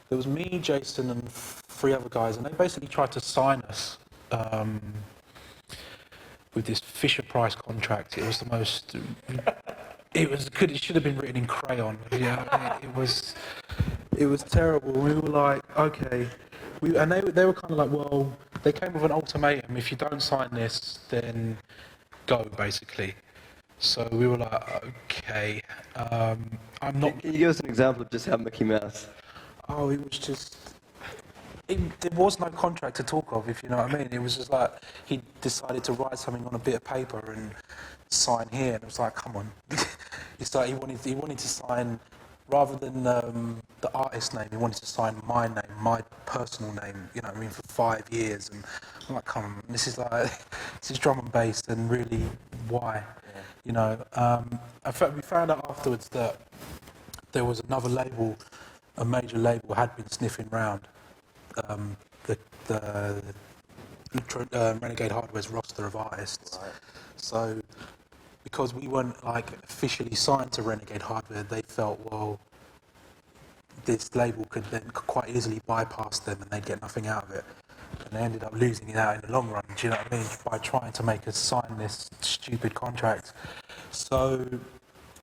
There was me, Jason, and 3 other guys, and they basically tried to sign us with this Fisher Price contract. It was the most. It should have been written in crayon. Yeah, it was terrible. We were like, okay. And they were kind of like, well, they came with an ultimatum. If you don't sign this, then go, basically. So we were like, okay, I'm not... Can you give us an example of just how Mickey Mouse? Oh, it was just... there was no contract to talk of, if you know what I mean. It was just like, he decided to write something on a bit of paper and sign here, and it was like, come on. It's like he wanted to sign... Rather than the artist name, he wanted to sign my name, my personal name, you know what I mean, for 5 years. And I'm like, come on, this is drum and bass, and really, why? Yeah. You know, in fact, we found out afterwards that there was another label, a major label had been sniffing round the Renegade Hardware's roster of artists. Right. So, because we weren't like officially signed to Renegade Hardware, they felt, well, this label could then quite easily bypass them and they'd get nothing out of it. And they ended up losing it out in the long run, do you know what I mean, by trying to make us sign this stupid contract. So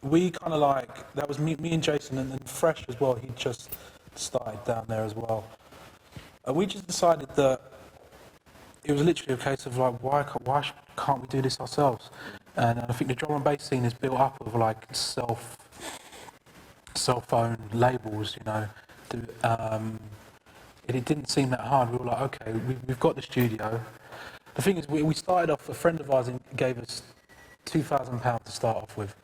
we kind of like, that was me and Jason, and then Fresh as well, he just started down there as well. And we just decided that it was literally a case of like, why can't we do this ourselves? And I think the drum and bass scene is built up of like cell-phone labels, you know. It didn't seem that hard. We were like, okay, we've got the studio. The thing is, we started off, a friend of ours gave us £2,000 to start off with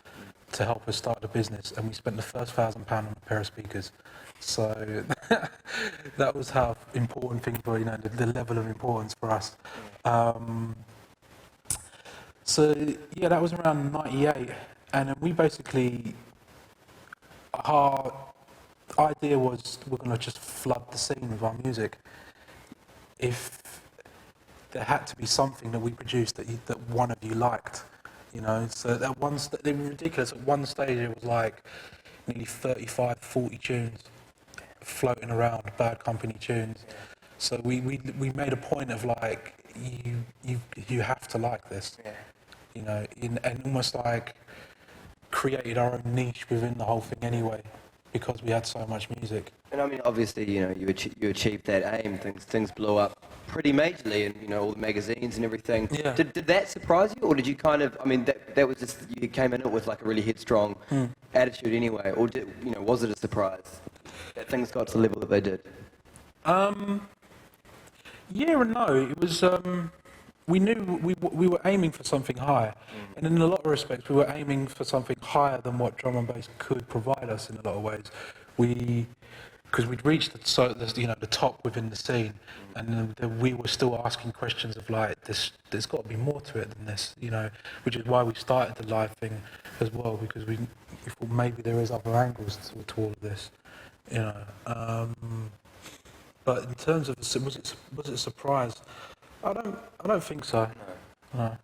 to help us start the business, and we spent the first £1,000 on a pair of speakers. So that was how important things were, you know, the level of importance for us. So yeah, that was around '98, and we basically, our idea was we're going to just flood the scene with our music. If there had to be something that we produced that one of you liked, you know. So that it was ridiculous. At one stage, it was like nearly 35, 40 tunes floating around, Bad Company tunes. So we made a point of like, you have to like this. Yeah. and almost like created our own niche within the whole thing anyway, because we had so much music. And I mean, obviously, you achieved that aim. Things blew up pretty majorly, and all the magazines and everything. Yeah. Did that surprise you, or did you kind of? I mean, that was just you came in it with like a really headstrong attitude anyway, or was it a surprise that things got to the level that they did? Yeah and no. It was. We knew we were aiming for something higher, and in a lot of respects, we were aiming for something higher than what drum and bass could provide us. In a lot of ways, because we'd reached the top within the scene, and then we were still asking questions of like there's got to be more to it than this, which is why we started the live thing as well, because we thought maybe there is other angles to all of this, But in terms of was it a surprise? I don't think so. No.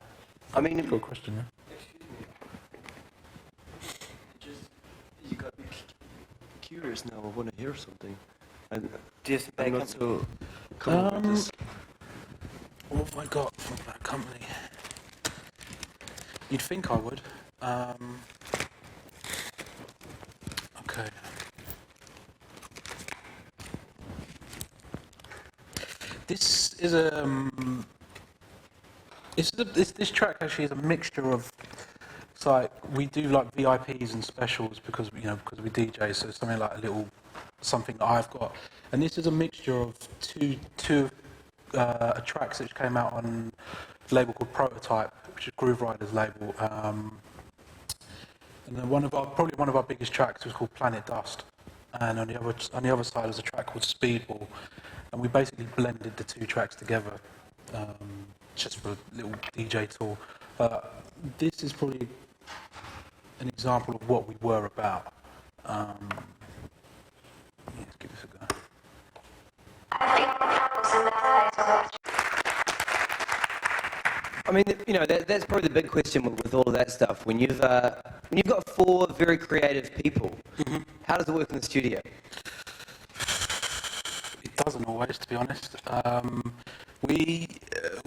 I mean, good question. Yeah? You got me curious now. I want to hear something. Do you think they come to come up with this? What have I got from that company? You'd think I would. Okay. This is this track actually is a mixture of. It's like we do like VIPs and specials because we DJ, so it's something like something that I've got, and this is a mixture of two tracks which came out on a label called Prototype, which is Groove Rider's label, and then probably one of our biggest tracks was called Planet Dust, and on the other side was a track called Speedball, and we basically blended the two tracks together, just for a little DJ tour. This is probably an example of what we were about. Let's give this a go. I mean, that's probably the big question with all of that stuff. When you've got four very creative people, how does it work in the studio? It doesn't always, to be honest.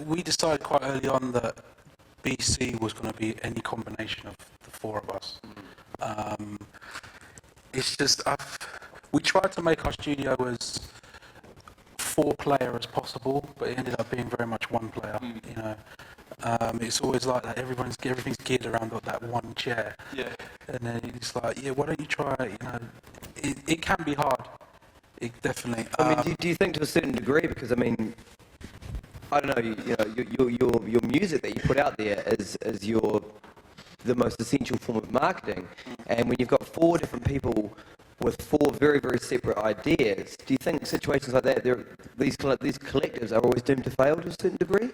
We decided quite early on that BC was going to be any combination of the four of us. It's just we tried to make our studio as four-player as possible, but it ended up being very much one-player. It's always like that. Everything's geared around that one chair. Yeah. And then it's like, why don't you try? It can be hard. It definitely. I mean, do you think to a certain degree? Because I mean, I don't know. Your music that you put out there is the most essential form of marketing. And when you've got four different people with four very, very separate ideas, do you think situations like that, these collectives are always doomed to fail to a certain degree?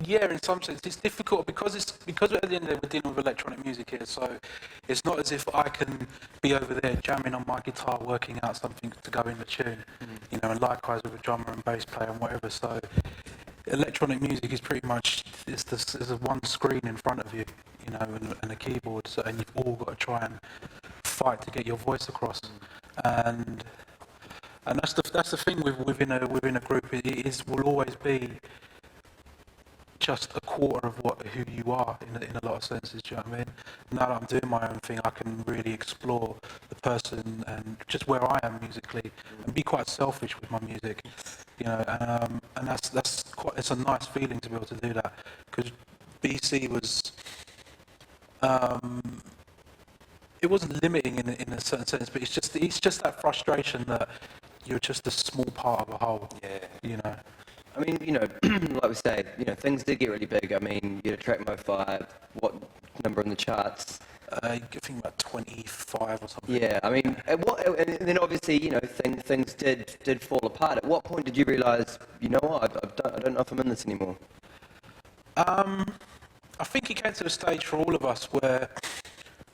Yeah, in some sense. It's difficult because at the end of the day we're dealing with electronic music here, so it's not as if I can be over there jamming on my guitar, working out something to go in the tune, and likewise with a drummer and bass player and whatever. So electronic music is pretty much there's a one screen in front of you, and a keyboard, and you've all got to try and fight to get your voice across, and that's the thing within a group. It will always be just a quarter of who you are in a lot of senses. Do you know what I mean? Now that I'm doing my own thing, I can really explore the person and just where I am musically, and be quite selfish with my music. And it's a nice feeling to be able to do that, because BC was. It wasn't limiting in a certain sense, but it's just that frustration that you're just a small part of a whole. Yeah. I mean, like we say, things did get really big. I mean, you had track Mo 5, what number in the charts? I think about 25 or something. Yeah, I mean, and then obviously, things did fall apart. At what point did you realise, I don't know if I'm in this anymore? I think it came to a stage for all of us where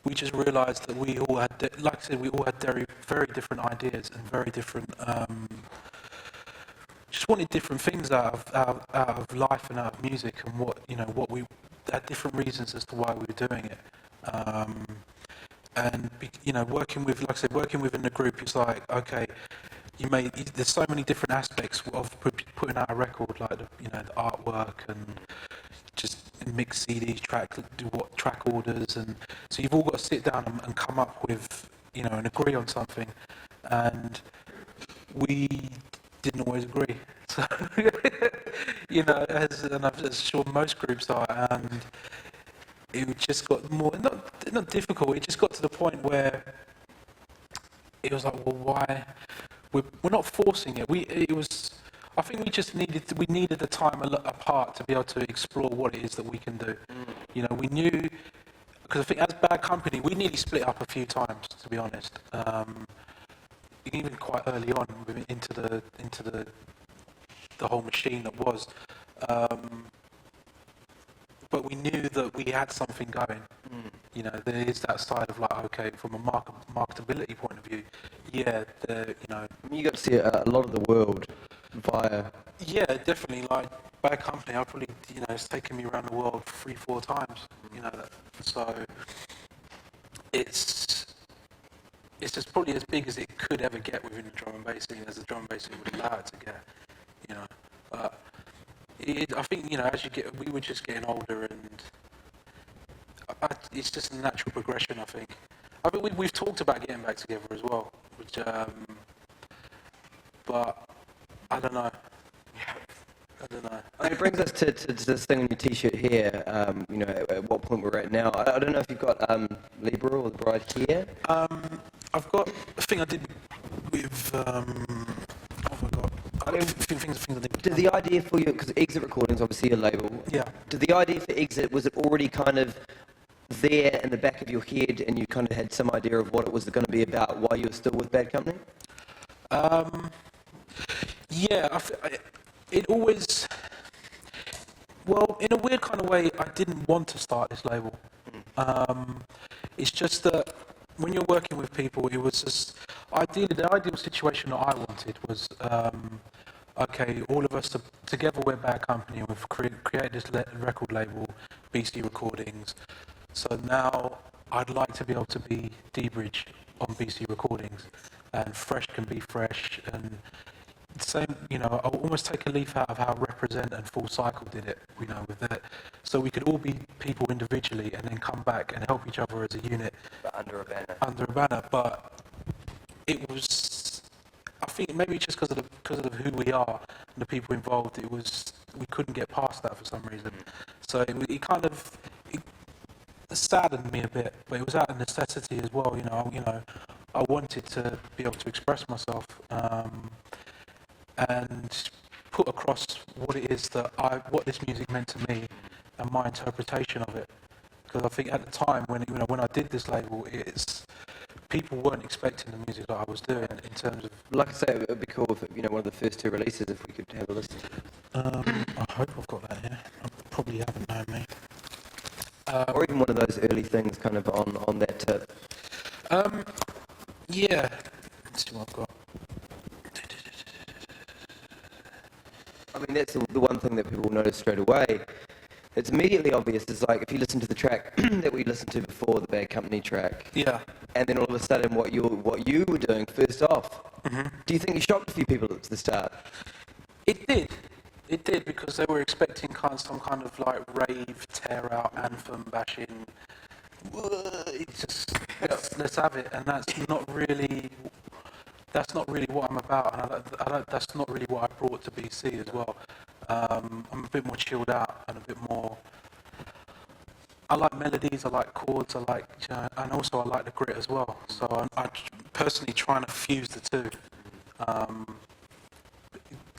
we just realised that we all had, like I said, we all had very, very different ideas and very different. Just wanted different things out of life and out of music, and what we had different reasons as to why we were doing it. Working within a group, it's like, okay, there's so many different aspects of putting out a record, like the artwork and just mix CDs, do what track orders, and so you've all got to sit down and come up with, and agree on something. And we didn't always agree. So, as sure most groups are, and it just got more, not difficult, it just got to the point where it was like, well, why? We're not forcing it. I think we just needed the time apart to be able to explore what it is that we can do. We knew, because I think as Bad Company, we nearly split up a few times, to be honest. Even quite early on into the whole machine that was. But we knew that we had something going. There is that side of like, okay, from a marketability point of view, you got to see a lot of the world via... Yeah, definitely. Like, Bad Company, I probably, it's taken me around the world 3-4 times, so it's just probably as big as it could ever get within the drum and bass scene, as the drum and bass scene would allow it to get, But I think, we were just getting older, and it's just a natural progression, I think. We've talked about getting back together as well, which, but I don't know. It brings us to this thing on your T-shirt here. At what point we're at now. I don't know if you've got Libra or the Bride here. I've got a thing I did with. What have I got? A few things I did. Did the idea for you, because Exit Recordings obviously a label. Yeah. Did the idea for Exit, was it already kind of there in the back of your head, and you kind of had some idea of what it was going to be about while you were still with Bad Company? Yeah, it always, well, in a weird kind of way, I didn't want to start this label. It's just that when you're working with people, it was just, the ideal situation that I wanted was, okay, all of us together we're Bad Company, and we've created this record label, BC Recordings. So now I'd like to be able to be dBridge on BC Recordings, and Fresh can be Fresh, and same, I'll almost take a leaf out of how Represent and Full Cycle did it, with that. So we could all be people individually and then come back and help each other as a unit. But under a banner. But it was, I think maybe just because of who we are and the people involved, we couldn't get past that for some reason. So it kind of, it saddened me a bit, but it was out of necessity as well, I wanted to be able to express myself, and put across what it is what this music meant to me and my interpretation of it. Because I think at the time when I did this label, people weren't expecting the music that I was doing in terms of. Like I say, it would be cool if one of the first two releases, if we could have a listen. I hope I've got that here. I probably haven't known me. Or even one of those early things, kind of on that tip. Yeah. Let's see what I've got. I mean, that's the one thing that people notice straight away. It's immediately obvious. It's like if you listen to the track that we listened to before, the Bad Company track. Yeah. And then all of a sudden, what you were doing first off. Mm-hmm. Do you think you shocked a few people at the start? It did because they were expecting some kind of like rave, tear out, anthem bashing. It's just let's have it, and that's not really what I'm about, and that's not really what I brought to BC as well. I'm a bit more chilled out and a bit more. I like melodies, I like chords, and also I like the grit as well. So I personally trying to fuse the two.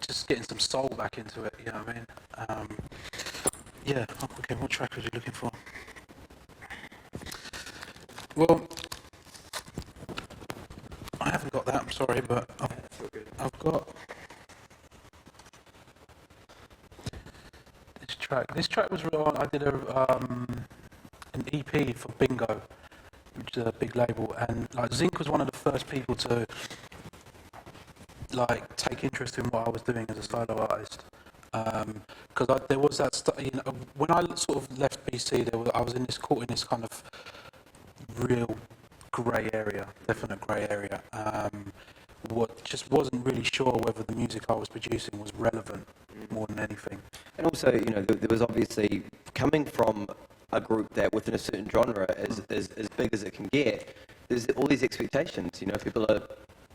Just getting some soul back into it, you know what I mean? Yeah, okay, what track was you looking for? Well, I haven't got that, I'm sorry, but I've got this track. This track was on, I did an EP for Bingo, which is a big label, and like Zinc was one of the first people to like take interest in what I was doing as a solo artist, because there was that when I sort of left BC, I was caught in this kind of real grey area, definite grey area. What just wasn't really sure whether the music I was producing was relevant more than anything. And also, there was obviously coming from a group that within a certain genre is as big as it can get, there's all these expectations, you know, people are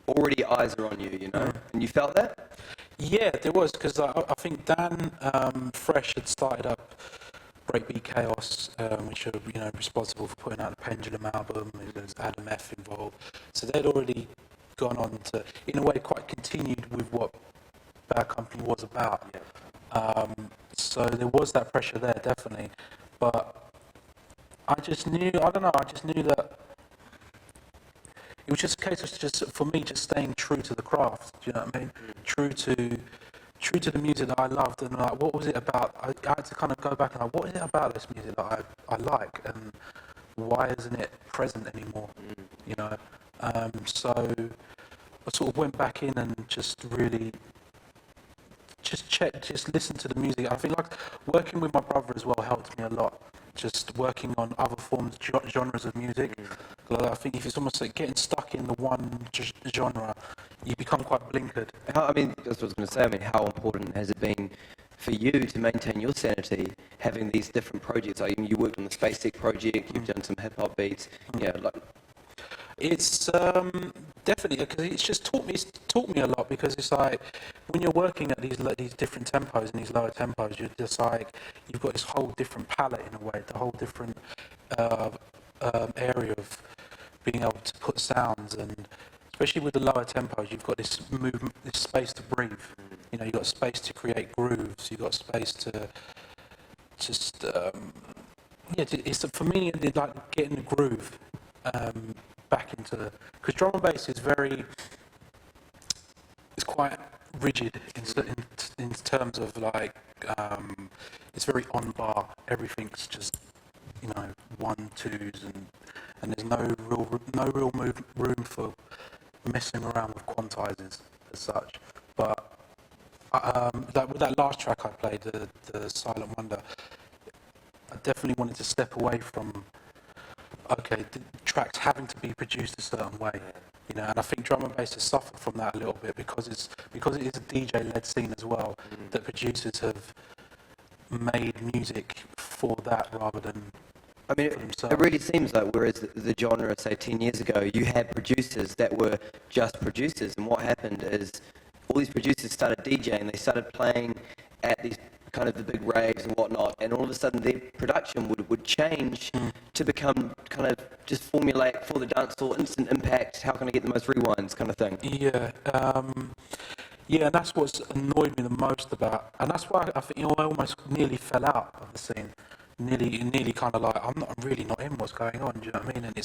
already eyes are on you, you know, and you felt that? Yeah, there was, because I think Dan Fresh had started up Breakbeat Chaos, which are, you know, responsible for putting out the Pendulum album. There's Adam F involved, so they'd already gone on to, in a way, quite continued with what Bad Company was about. So there was that pressure there, definitely. But I just knew, I don't know, I just knew that it was just a case of just, for me, just staying true to the craft. Do you know what I mean? True to the music that I loved, and like, what was it about? I had to kind of go back and like, what is it about this music that I like, and why isn't it present anymore? You know, so I sort of went back in and just really just checked, just listened to the music. I feel like working with my brother as well helped me a lot. Just working on other forms, genres of music. I think if it's almost like getting stuck in the one genre, you become quite blinkered. I mean, that's what I was going to say. I mean, how important has it been for you to maintain your sanity, having these different projects? Like, you worked on the Space Tech project, you've done some hip hop beats. Yeah, like. It's definitely, because it's just taught me a lot, because it's like when you're working at these different tempos and these lower tempos, you're just like, you've got this whole different palette in a way, the whole different area of being able to put sounds, and especially with the lower tempos, you've got this movement, this space to breathe. You know, you've got space to create grooves, you've got space to just it's for me, it's like getting the groove. Back into, because drum and bass is it's quite rigid in terms of like, it's very on bar. Everything's just, you know, 1, 2s, and there's no real room for messing around with quantizers as such. But with that last track I played, the Silent Wonder, I definitely wanted to step away from, okay, the tracks having to be produced a certain way, you know, and I think drum and bass has suffered from that a little bit, because it is a DJ-led scene as well, that producers have made music for that rather than. I mean, it really seems like, whereas the genre, say 10 years ago, you had producers that were just producers, and what happened is all these producers started DJing, they started playing at these kind of the big raves and whatnot, and all of a sudden their production would change to become kind of just formulate for the dance hall, instant impact, how can I get the most rewinds kind of thing. Yeah, and that's what's annoyed me the most about, and that's why I think, you know, I almost nearly fell out of the scene. Nearly kind of like, I'm really not in what's going on, do you know what I mean? And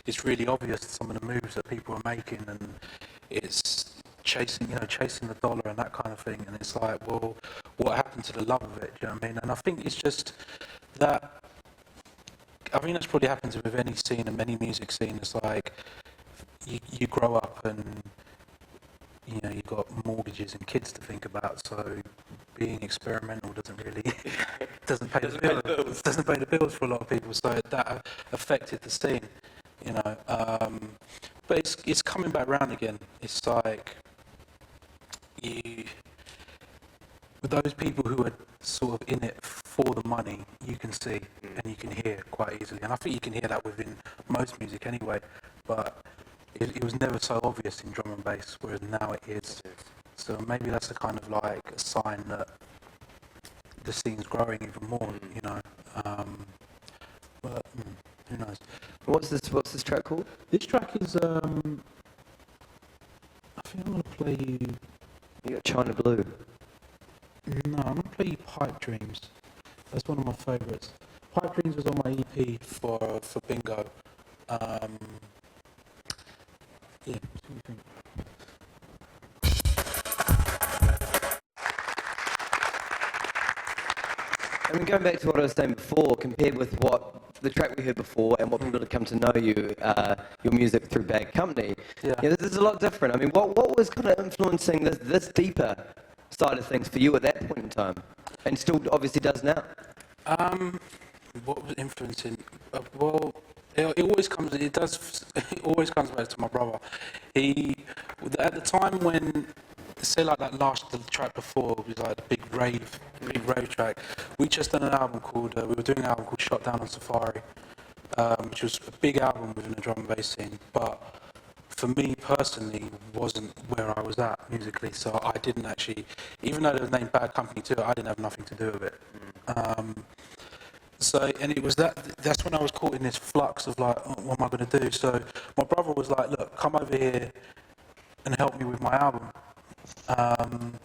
it's really obvious some of the moves that people are making, and it's chasing the dollar and that kind of thing, and it's like, well, what happened to the love of it, do you know what I mean? And I think it's just that, I mean, that's probably happens with any scene and any music scene. It's like you grow up and, you know, you've got mortgages and kids to think about, so being experimental doesn't pay the bills for a lot of people, so that affected the scene, you know. But it's coming back round again. It's like, with those people who are sort of in it for the money, you can see and you can hear quite easily, and I think you can hear that within most music anyway, but it was never so obvious in drum and bass, whereas now it is. So maybe that's a kind of like a sign that the scene's growing even more, you know. But who knows? What's this track called? This track is I think I'm gonna play you. You got China Blue. No, I'm gonna play you Pipe Dreams. That's one of my favourites. Pipe Dreams was on my EP for Bingo. Yeah, see what you think. I mean, going back to what I was saying before, compared with what the track we heard before and what people have come to know you, your music through Bad Company, this is a lot different. I mean, what was kind of influencing this deeper side of things for you at that point in time, and still obviously does now? What was influencing? Well, it always comes back to my brother. At the time when say like the track before was like the big rave track. We just done an album called we were doing an album called Shot Down on Safari, which was a big album within the drum and bass scene, but for me personally wasn't where I was at musically, so I didn't actually, even though there was named Bad Company to it, I didn't have nothing to do with it. So, and it was that's when I was caught in this flux of like, oh, what am I going to do? So my brother was like, look, come over here and help me with my album.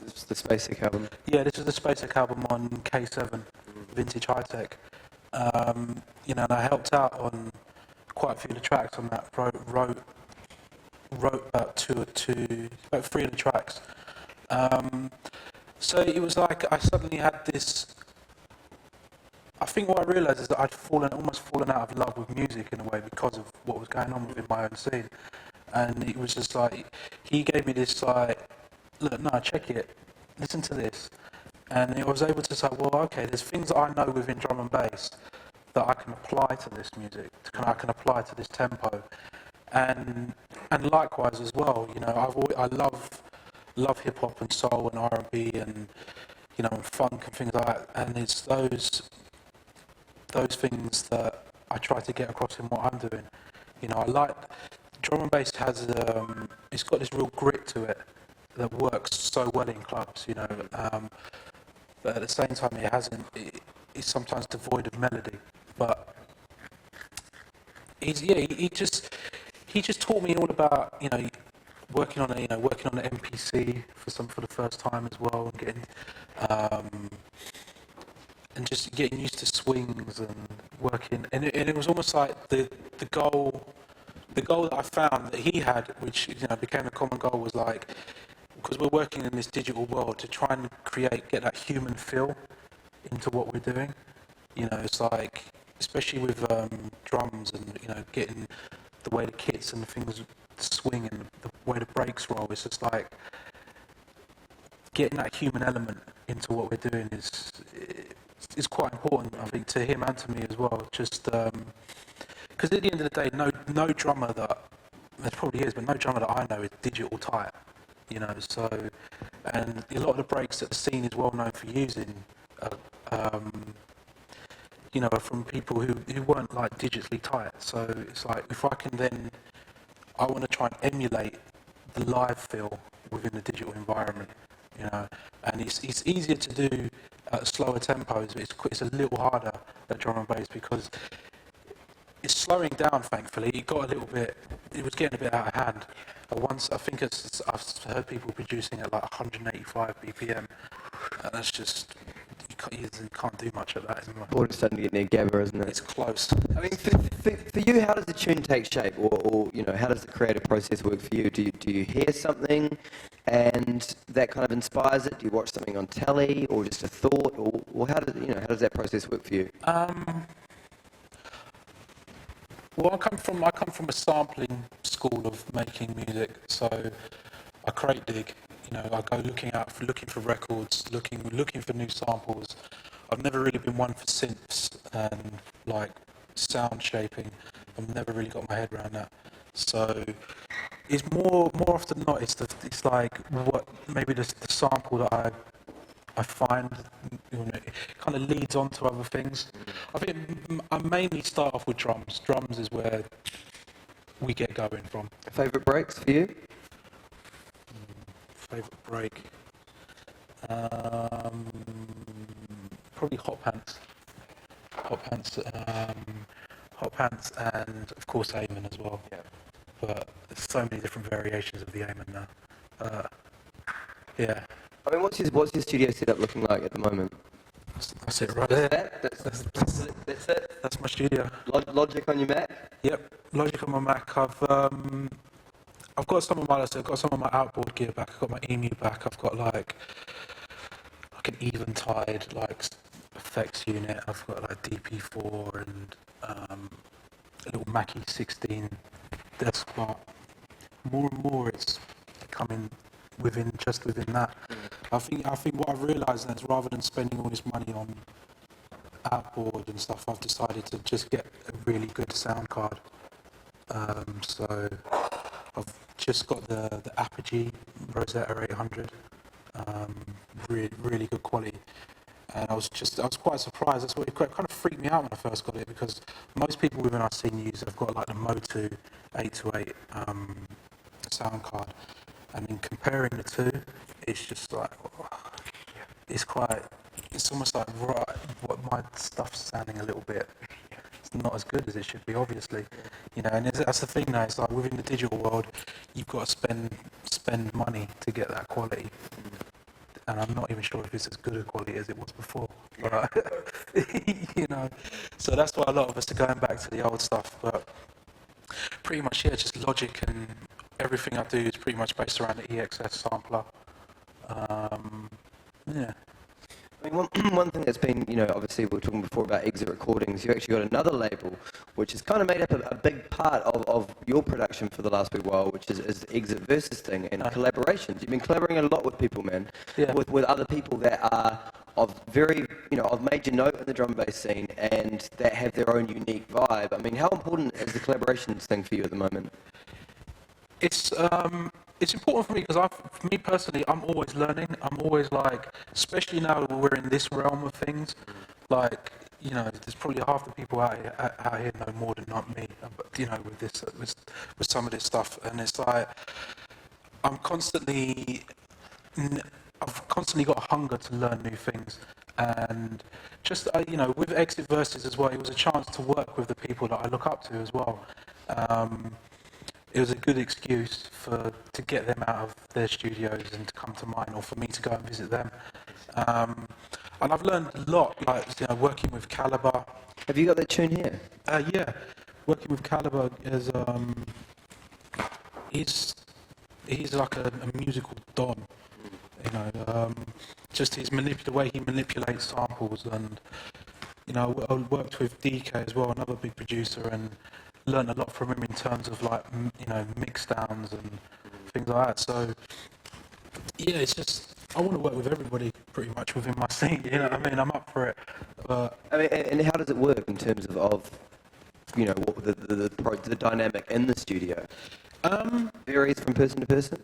This is the Spacek album. Yeah, this is the Spacek album on K7, Vintage High Tech. You know, and I helped out on quite a few of the tracks on that. Wrote about about 3 of the tracks. So it was like I suddenly had this. I think what I realised is that I'd almost fallen out of love with music in a way because of what was going on within my own scene. And it was just like, he gave me this like, look, no, check it, listen to this. And I was able to say, well, okay, there's things that I know within drum and bass that I can apply to this music, I can apply to this tempo. And likewise as well, you know, I love hip hop and soul and R&B and, you know, and funk and things like that. And it's those things that I try to get across in what I'm doing. You know, I like drum and bass has it's got this real grit to it that works so well in clubs. You know, but at the same time, it's sometimes devoid of melody. But he just taught me all about, you know, working on an MPC for the first time as well, and getting. And just getting used to swings and working, and it was almost like the goal that I found that he had, which, you know, became a common goal, was like, because we're working in this digital world, to try and get that human feel into what we're doing. You know, it's like, especially with drums and, you know, getting the way the kits and the things swing and the way the breaks roll. It's just like getting that human element into what we're doing is quite important, I think, to him and to me as well. Just because at the end of the day, no drummer there probably is, but no drummer that I know is digital tight. You know, so, and a lot of the breaks that the scene is well known for using, you know, are from people who weren't like digitally tight. So it's like, if I can then, I want to try and emulate the live feel within the digital environment. You know, and it's easier to do at slower tempos, but it's a little harder at drum and bass because it's slowing down. Thankfully, it was getting a bit out of hand. Once I think I've heard people producing at like 185 BPM, and that's just you can't do much of that, isn't it? Or it's starting to get near Gabba, isn't it? It's close. I mean, for you, how does the tune take shape, or you know, how does the creative process work for you? Do you hear something, and that kind of inspires it? Do you watch something on telly, or just a thought, or how does that process work for you? Well, I come from a sampling school of making music, so I crate dig. You know, I go looking for records, looking for new samples. I've never really been one for synths and like sound shaping. I've never really got my head around that. So it's more often than not, it's like what maybe the sample that I find, you know, it kind of leads on to other things. I think I mainly start off with drums. Drums is where we get going from. Favourite breaks for you? Favourite break? Probably Hot Pants. Hot Pants and, of course, Amen as well. Yeah. But there's so many different variations of the Amen now. Yeah. I mean, what's your studio setup looking like at the moment? That's it right there. That's it. That's my studio. Logic on your Mac? Yep, Logic on my Mac. I've got some of my outboard gear back. I've got my EMU back. I've got like an Eventide like effects unit. I've got like DP4 and a little Mackie 16 desk bar. More and more, it's coming within that. I think what I've realised is rather than spending all this money on outboard and stuff, I've decided to just get a really good sound card. So I've just got the Apogee Rosetta 800, really good quality. And I was quite surprised. That's what it kind of freaked me out when I first got it, because most people within our scene have got like the Motu 828 sound card, and in comparing the two, it's just like it's almost like what my stuff's sounding a little bit. It's not as good as it should be, obviously, And that's the thing now. It's like within the digital world, you've got to spend money to get that quality. And I'm not even sure if it's as good a quality as it was before. But, so that's why a lot of us are going back to the old stuff. But pretty much, just Logic, and everything I do is pretty much based around the EXS sampler. I mean, one thing that's been, obviously we were talking before about Exit Recordings. You've actually got another label, which has kind of made up a big part of your production for the last big while, which is Exit Versus thing and collaborations. You've been collaborating a lot with people, man, with other people that are of very, of major note in the drum and bass scene and that have their own unique vibe. I mean, how important is the collaborations thing for you at the moment? It's important for me because for me personally, I'm always learning. I'm always like, especially now that we're in this realm of things, like, there's probably half the people out here know more than not me, with some of this stuff. And it's like, I've constantly got a hunger to learn new things. And just, with Exit Versus as well, it was a chance to work with the people that I look up to as well. It was a good excuse to get them out of their studios and to come to mine, or for me to go and visit them. And I've learned a lot, like working with Calibre. Have you got that tune here? Yeah, working with Calibre is he's like a musical don. Just the way he manipulates samples, and I worked with DK as well, another big producer, and learned a lot from him in terms of like mix downs and things like that. So it's just I want to work with everybody pretty much within my scene. I'm up for it. And how does it work in terms of the dynamic in the studio? Varies from person to person.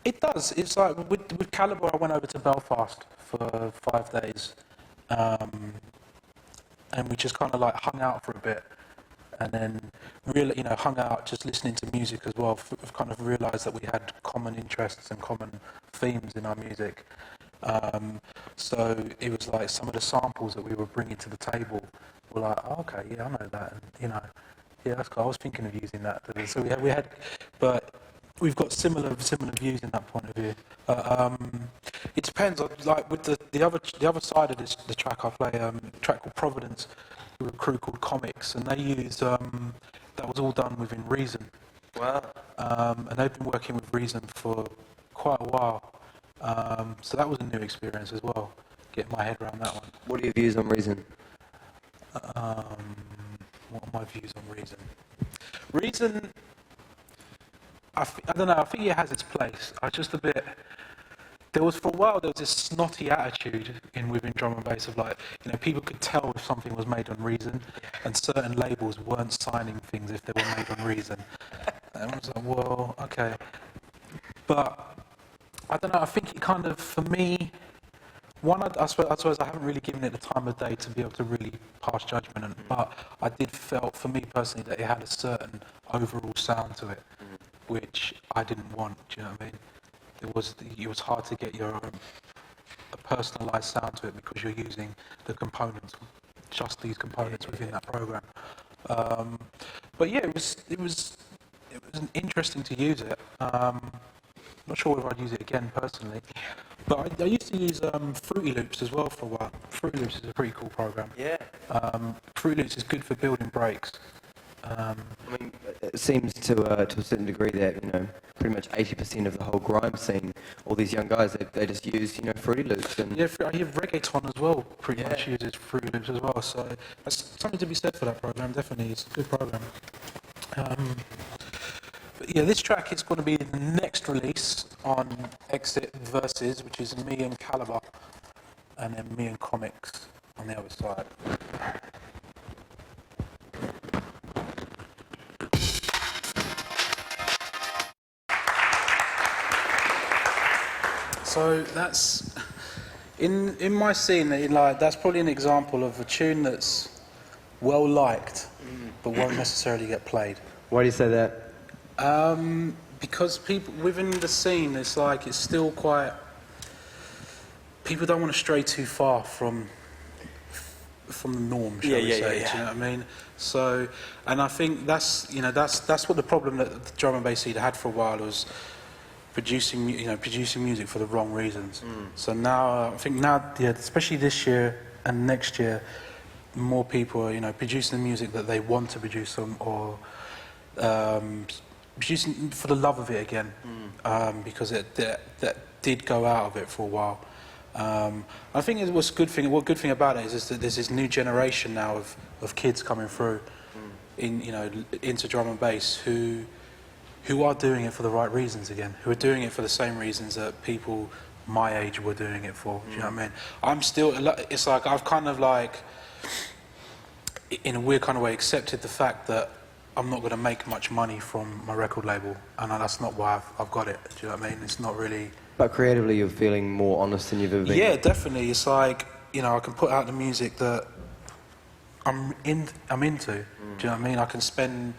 It does. It's like with Calibre, I went over to Belfast for 5 days, and we just kind of like hung out for a bit. And then really, hung out just listening to music as well. I've kind of realised that we had common interests and common themes in our music. So it was like some of the samples that we were bringing to the table were like, oh, okay, yeah, I know that, and that's cool. I was thinking of using that. So we had, but we've got similar views in that point of view. It depends. Like with the other side of the track, I play a track called Providence, with a crew called Comics, and they use that was all done within Reason. Wow. And they've been working with Reason for quite a while. So that was a new experience as well, getting my head around that one. What are your views on Reason? What are my views on Reason? Reason, I don't know, I think it has its place. For a while there was this snotty attitude within drum and bass of like, people could tell if something was made on Reason, and certain labels weren't signing things if they were made on Reason. And I was like, well, okay. But I don't know, I think it kind of, for me, I suppose I haven't really given it the time of day to be able to really pass judgment, but I did felt, for me personally, that it had a certain overall sound to it, which I didn't want, do you know what I mean? It was hard to get a personalised sound to it because you're using the components, just these components within that program. But yeah, it was interesting to use it. Not sure if I'd use it again personally, but I used to use Fruity Loops as well for a while. Fruity Loops is a pretty cool program. Yeah. Fruity Loops is good for building breaks. I mean, it seems to a certain degree that pretty much 80% of the whole grime scene, all these young guys, they just use Fruity Loops. And yeah, I hear Reggaeton as well. Pretty much uses Fruity Loops as well. So that's something to be said for that program. Definitely, it's a good program. But yeah, this track is going to be the next release on Exit Versus, which is me and Calibre, and then me and Comics on the other side. So that's in my scene. Like that's probably an example of a tune that's well liked, but won't necessarily get played. Why do you say that? Because people within the scene, it's still quite. People don't want to stray too far from the norm, shall we say? Do you know what I mean? So, and I think that's what the problem that the drum and bass scene had for a while was producing music for the wrong reasons. So now I think especially this year and next year, more people are producing the music that they want to produce or producing for the love of it again, because that did go out of it for a while. I think what's good thing about it is that there's this new generation now of kids coming through into drum and bass who are doing it for the right reasons again, who are doing it for the same reasons that people my age were doing it for. Do you know what I mean? I'm still, it's like I've kind of like, in a weird kind of way, accepted the fact that I'm not going to make much money from my record label, and that's not why I've got it. Do you know what I mean? It's not really... But creatively, you're feeling more honest than you've ever been? Yeah, definitely. It's like, I can put out the music that I'm into. Do you know what I mean? I can spend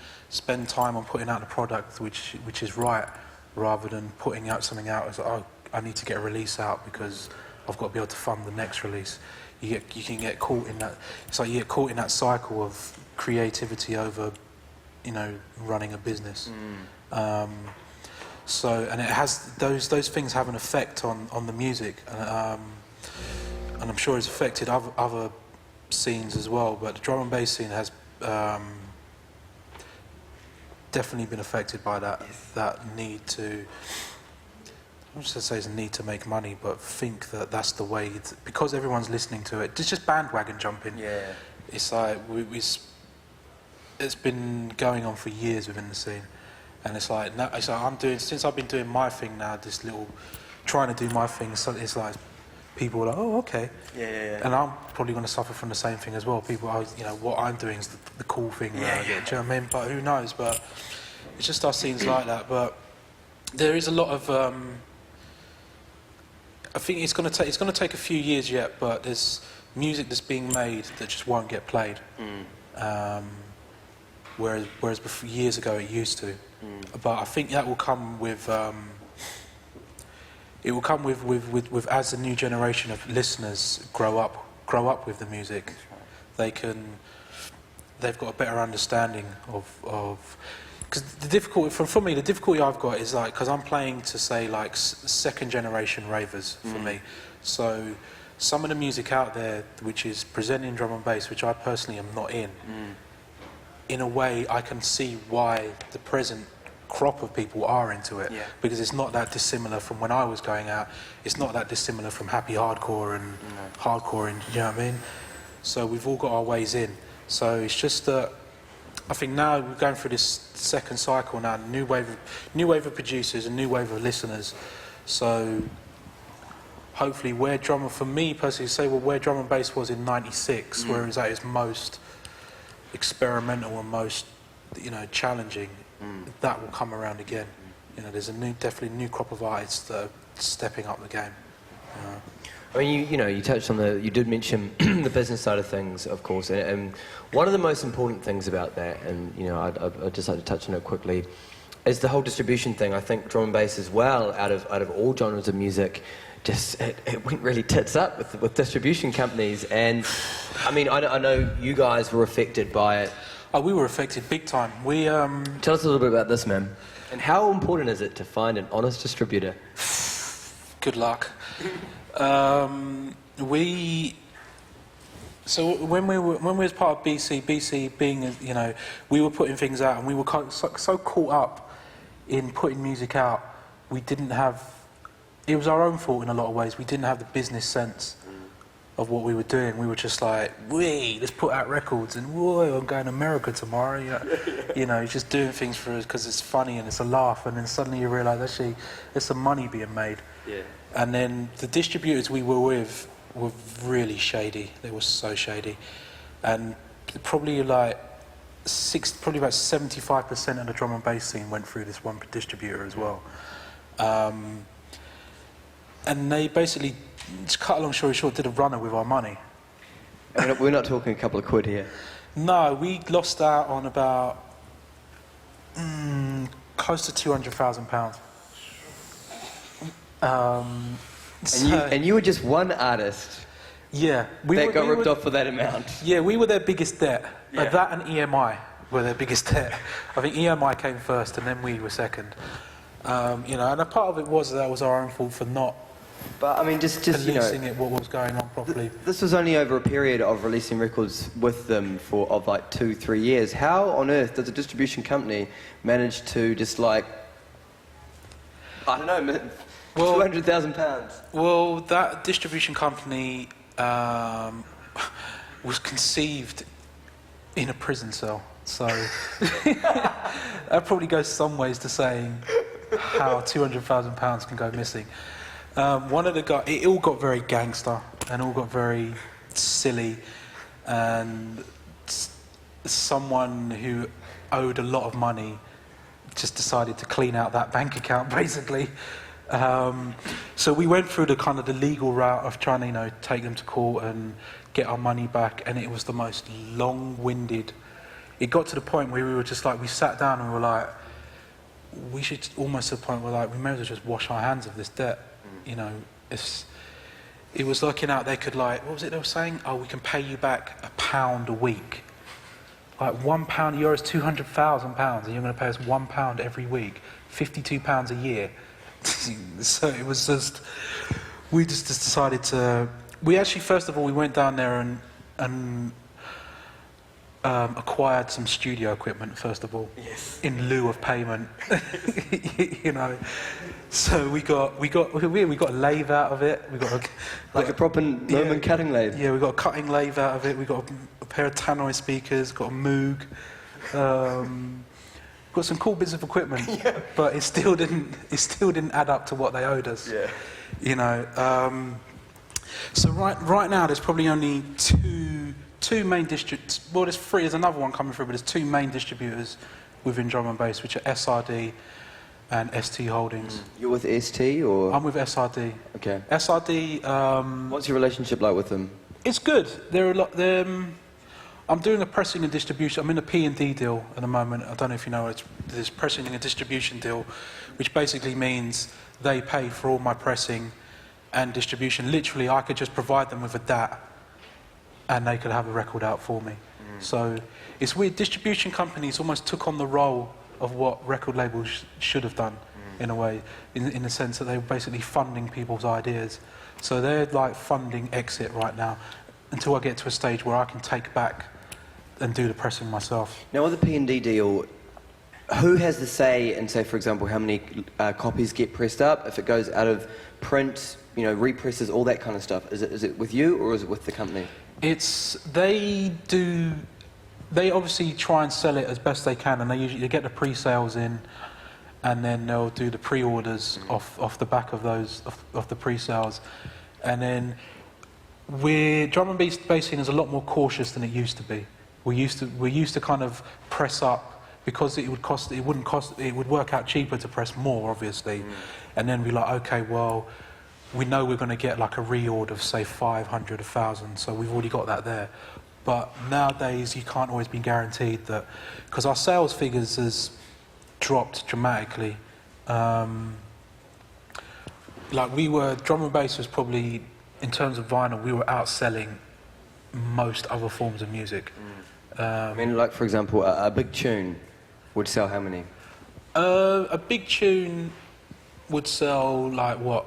time on putting out the product which is right, rather than putting out something out as, I need to get a release out because I've got to be able to fund the next release. You can get caught in that. It's like you get caught in that cycle of creativity over, running a business. So, and it has those things have an effect on the music, and I'm sure it's affected other scenes as well. But the drum and bass scene has definitely been affected by that need to. I'm just gonna say it's a need to make money, but think that that's the way because everyone's listening to it. It's just bandwagon jumping. Yeah, it's like it's been going on for years within the scene. And it's like since I've been doing my thing now, trying to do my thing. So it's like people are like, oh, okay, yeah. And I'm probably going to suffer from the same thing as well. People are, what I'm doing is the cool thing. Do you know what I mean? But who knows? But it's just our scenes like that. But there is a lot of. I think it's going to take a few years yet. But there's music that's being made that just won't get played. Whereas before, years ago it used to. But I think that will come with as the new generation of listeners grow up with the music. They've got a better understanding of because the difficulty for me, the difficulty I've got is like because I'm playing to say like second generation ravers for me. So some of the music out there which is presenting drum and bass, which I personally am not in a way, I can see why the present crop of people are into it, because it's not that dissimilar from when I was going out. It's not that dissimilar from happy hardcore and hardcore, and you know what I mean. So we've all got our ways in. So it's just that I think now we're going through this second cycle now, new wave of producers, a new wave of listeners. So hopefully, where for me personally, where drum and bass was in '96, where it was at its most experimental and most challenging, that will come around again. There's definitely a new crop of artists that are stepping up the game. I mean, you touched on you did mention the business side of things, of course, and one of the most important things about that, and I'd just like to touch on it quickly, is the whole distribution thing. I think drum and bass as well, out of all genres of music, just it went really tits up with distribution companies. And I mean, I know you guys were affected by it. Oh, we were affected big time. We Tell us a little bit about this, man. And how important is it to find an honest distributor? Good luck. So when we was part of BC being we were putting things out, and we were so caught up in putting music out, we didn't have. It was our own fault in a lot of ways. We didn't have the business sense of what we were doing. We were just like, let's put out records, and whoa, I'm going to America tomorrow. You're just doing things for us because it's funny and it's a laugh, and then suddenly you realise actually there's some money being made. Yeah. And then the distributors we were with were really shady. They were so shady, and probably about 75% of the drum and bass scene went through this one distributor as well. And they basically, to cut a long story short, did a runner with our money. And we're not talking a couple of quid here. No, we lost out on about close to £200,000. And you were just one artist. Yeah, that got ripped off for that amount. Yeah, we were their biggest debt. Yeah. That and EMI were their biggest debt. I think EMI came first, and then we were second. You know, and a part of it was that was our own fault for not. But I mean, just policing it, what was going on properly. This was only over a period of releasing records with them of like 2-3 years. How on earth does a distribution company manage to just like, I don't know, £200,000? Well, that distribution company was conceived in a prison cell, so that probably goes some ways to saying how £200,000 can go missing. One of the guys, it all got very gangster and all got very silly, and someone who owed a lot of money just decided to clean out that bank account, basically. So we went through the legal route of trying to, you know, take them to court and get our money back, and it was the most long-winded. It got to the point where we were just like, we sat down and we were like, we should almost to the point where like, we may as well just wash our hands of this debt. You know, it was looking out, they could like, what was it they were saying? Oh, we can pay you back £1 a week. Like £1 euro is £200,000, and you're going to pay us £1 every week, £52 a year. So it was just, we just decided to, we actually, first of all, we went down there and acquired some studio equipment, first of all, yes, in lieu of payment. You know, so we got a lathe out of it. We got a proper Roman cutting lathe. Yeah, we got a cutting lathe out of it. We got a pair of tannoy speakers. Got a Moog. Got some cool bits of equipment, yeah, but it still didn't add up to what they owed us. Yeah, you know. So right now there's probably only two main distributors. Well, there's three. There's another one coming through, but there's two main distributors within drum and bass, which are SRD and ST Holdings. You're with ST or? I'm with SRD. Okay. SRD. What's your relationship like with them? It's good. They're a lot. I'm doing a pressing and distribution. I'm in a P&D deal at the moment. I don't know if you know, there's pressing and a distribution deal, which basically means they pay for all my pressing and distribution. Literally, I could just provide them with a DAT, and they could have a record out for me. So it's weird. Distribution companies almost took on the role of what record labels should have done, in a way, in the sense that they were basically funding people's ideas. So they're like funding Exit right now, until I get to a stage where I can take back and do the pressing myself. Now, with the P&D deal, who has the say in, say, for example, how many copies get pressed up? If it goes out of print, you know, represses, all that kind of stuff. Is it with you or is it with the company? They obviously try and sell it as best they can, and they get the pre-sales in, and then they'll do the pre-orders off the back of those of the pre-sales, and then drum and bass scene is a lot more cautious than it used to be. We used to kind of press up because it would work out cheaper to press more, obviously, and then be like, okay, well, we know we're going to get like a reorder of say 500, 1,000, so we've already got that there. But nowadays you can't always be guaranteed that, because our sales figures has dropped dramatically. Like drum and bass was probably, in terms of vinyl, we were outselling most other forms of music. I mean, like, for example, a big tune would sell how many? A big tune would sell, like, what,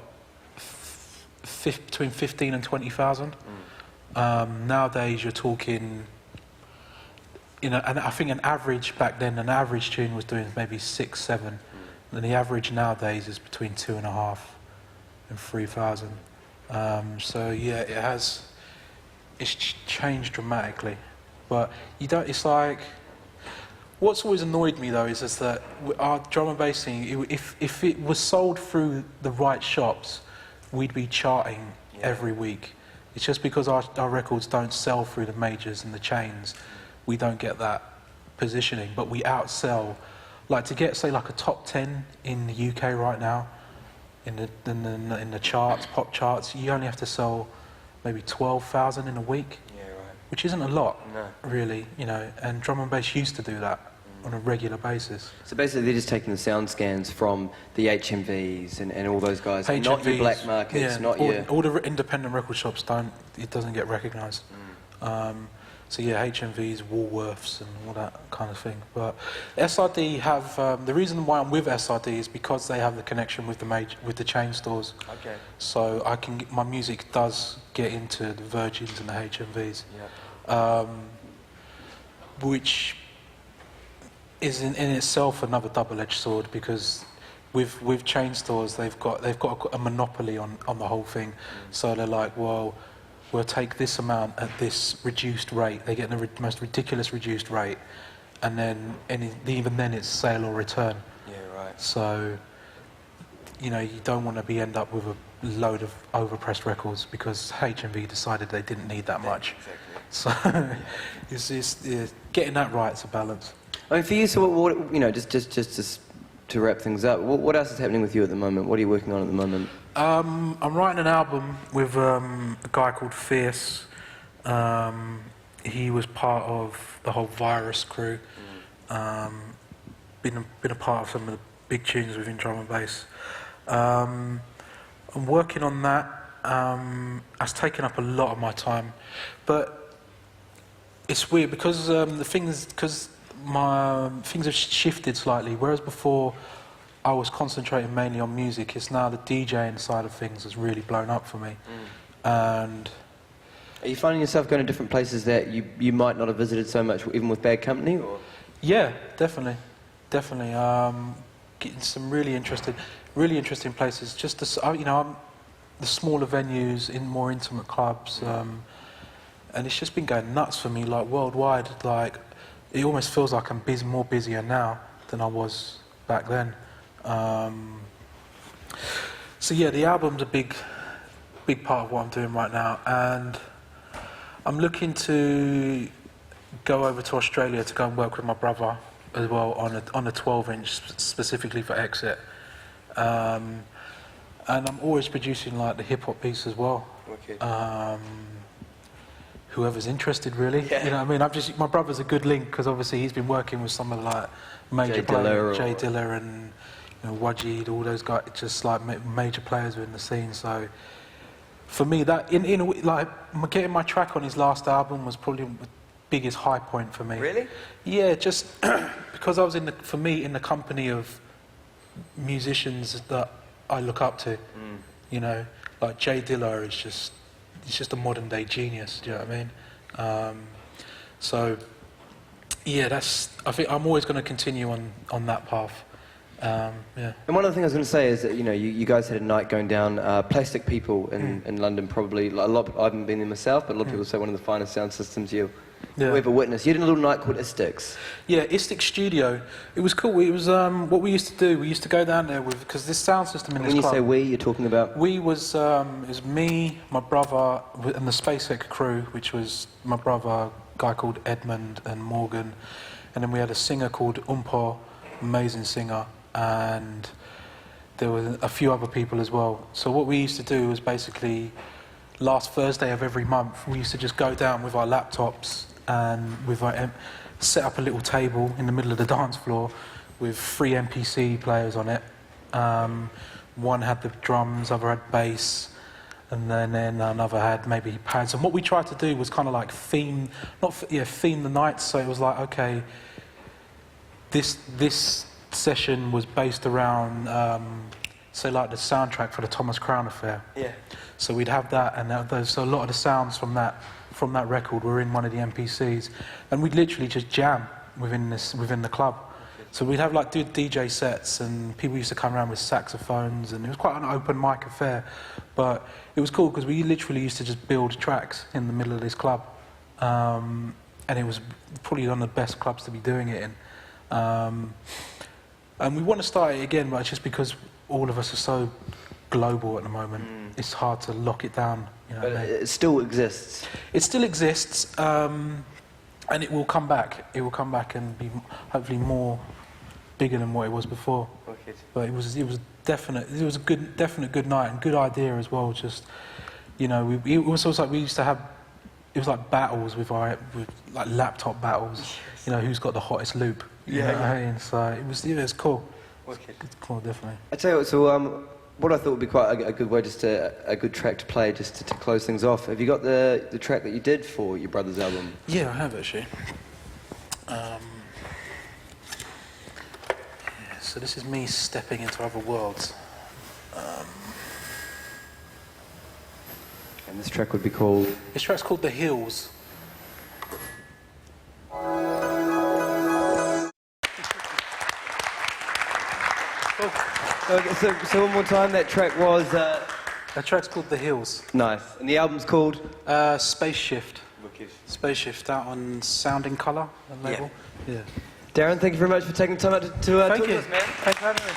between 15 and 20,000. Nowadays, you're talking, you know, and I think an average back then, an average tune was doing maybe 6, 7. And the average nowadays is between 2.5 and 3,000. So yeah, it's changed dramatically. But it's like, what's always annoyed me though is that our drum and bass scene, if it was sold through the right shops, we'd be charting every week. It's just because our records don't sell through the majors and the chains, we don't get that positioning, but we outsell. Like to get, say, like a top 10 in the UK right now, in the charts, pop charts. You only have to sell maybe 12,000 in a week, Yeah, right. which isn't a lot, No. really. You know, and drum and bass used to do that on a regular basis. So basically, they're just taking the sound scans from the HMVs and all those guys, not your HMVs, black markets, not your... all the independent record shops don't. It doesn't get recognised. So yeah, HMVs, Woolworths, and all that kind of thing. But SRD have the reason why I'm with SRD is because they have the connection with the chain stores. Okay. So my music does get into the Virgins and the HMVs, Yeah. which is in itself another double-edged sword, because with chain stores they've got a monopoly on the whole thing. So they're like, well, we'll take this amount at this reduced rate. They get the most ridiculous reduced rate, and then even then it's sale or return. Yeah, right. So, you know, you don't want to end up with a load of overpressed records because HMV decided they didn't need that much. Exactly. So, it's getting that right. It's a balance. I mean, for you, so what you know, just to wrap things up, what else is happening with you at the moment? What are you working on at the moment? I'm writing an album with a guy called Fierce. He was part of the whole Virus crew. Been a part of some of the big tunes within drum and bass. I'm working on that. That's taken up a lot of my time, but it's weird because my things have shifted slightly. Whereas before I was concentrating mainly on music, it's now the DJing side of things has really blown up for me. And are you finding yourself going to different places that you might not have visited so much, even with Bad Company? Or? yeah, definitely. Getting some really interesting places. Just the smaller venues in more intimate clubs, and it's just been going nuts for me, like worldwide. Like it almost feels like I'm more busier now than I was back then. So yeah, the album's a big part of what I'm doing right now, and I'm looking to go over to Australia to go and work with my brother as well on a 12-inch specifically for Exit. And I'm always producing like the hip hop piece as well. Okay. Whoever's interested, really. Yeah. You know what I mean? My brother's a good link because obviously he's been working with some of the like major players, Jay Dilla and Wajid, all those guys, just like major players within the scene. So for me, that in a way, like getting my track on his last album was probably the biggest high point for me. Really? Yeah, just because I was in the company of musicians that I look up to. You know, like Jay Dilla is just a modern day genius. Do you know what I mean? So yeah, I think I'm always going to continue on that path. Yeah. And one other thing I was going to say is that you guys had a night going down. Plastic People in London, probably a lot. I haven't been there myself, but a lot of people say one of the finest sound systems you've ever witnessed. You had a little night called Istics. Yeah, Istic Studio. It was cool. It was what we used to do. We used to go down there because this sound system in this club. When you say we, you're talking about? We was it was me, my brother, and the SpaceX crew, which was my brother, a guy called Edmund and Morgan, and then we had a singer called Umpo, amazing singer, and there were a few other people as well. So what we used to do was basically last Thursday of every month, we used to just go down with our laptops and set up a little table in the middle of the dance floor with 3 MPC players on it. One had the drums, other had bass, and then another had maybe pads. And what we tried to do was kind of like theme the nights. So it was like, okay, this session was based around, say, like the soundtrack for the Thomas Crown Affair. Yeah. So we'd have that, and so a lot of the sounds from that record were in one of the MPCs, and we'd literally just jam within the club. So we'd have like DJ sets, and people used to come around with saxophones, and it was quite an open mic affair. But it was cool because we literally used to just build tracks in the middle of this club, and it was probably one of the best clubs to be doing it in. And we want to start it again, but it's just because all of us are so global at the moment, it's hard to lock it down. You know But what I mean? it still exists. It still exists, and it will come back. It will come back and be hopefully more bigger than what it was before. Wicked. But it was a definite good night and good idea as well. Just, you know, it was also like we used to have, it was like battles with like laptop battles. You know, who's got the hottest loop? You know what I mean? So it was cool. Wicked. It's cool, definitely. I tell you what, so what I thought would be quite a good way, just a good track to play, just to close things off. Have you got the track that you did for your brother's album? Yeah, I have actually. So this is me stepping into other worlds. And this track would be called? This track's called The Hills. Okay, so one more time, that track was? That track's called The Hills. Nice. And the album's called? Space Shift. Wicked. Space Shift out on Sound in Colour, that label. Yeah. Darren, thank you very much for taking the time out to talk to us, man. Thanks for having me.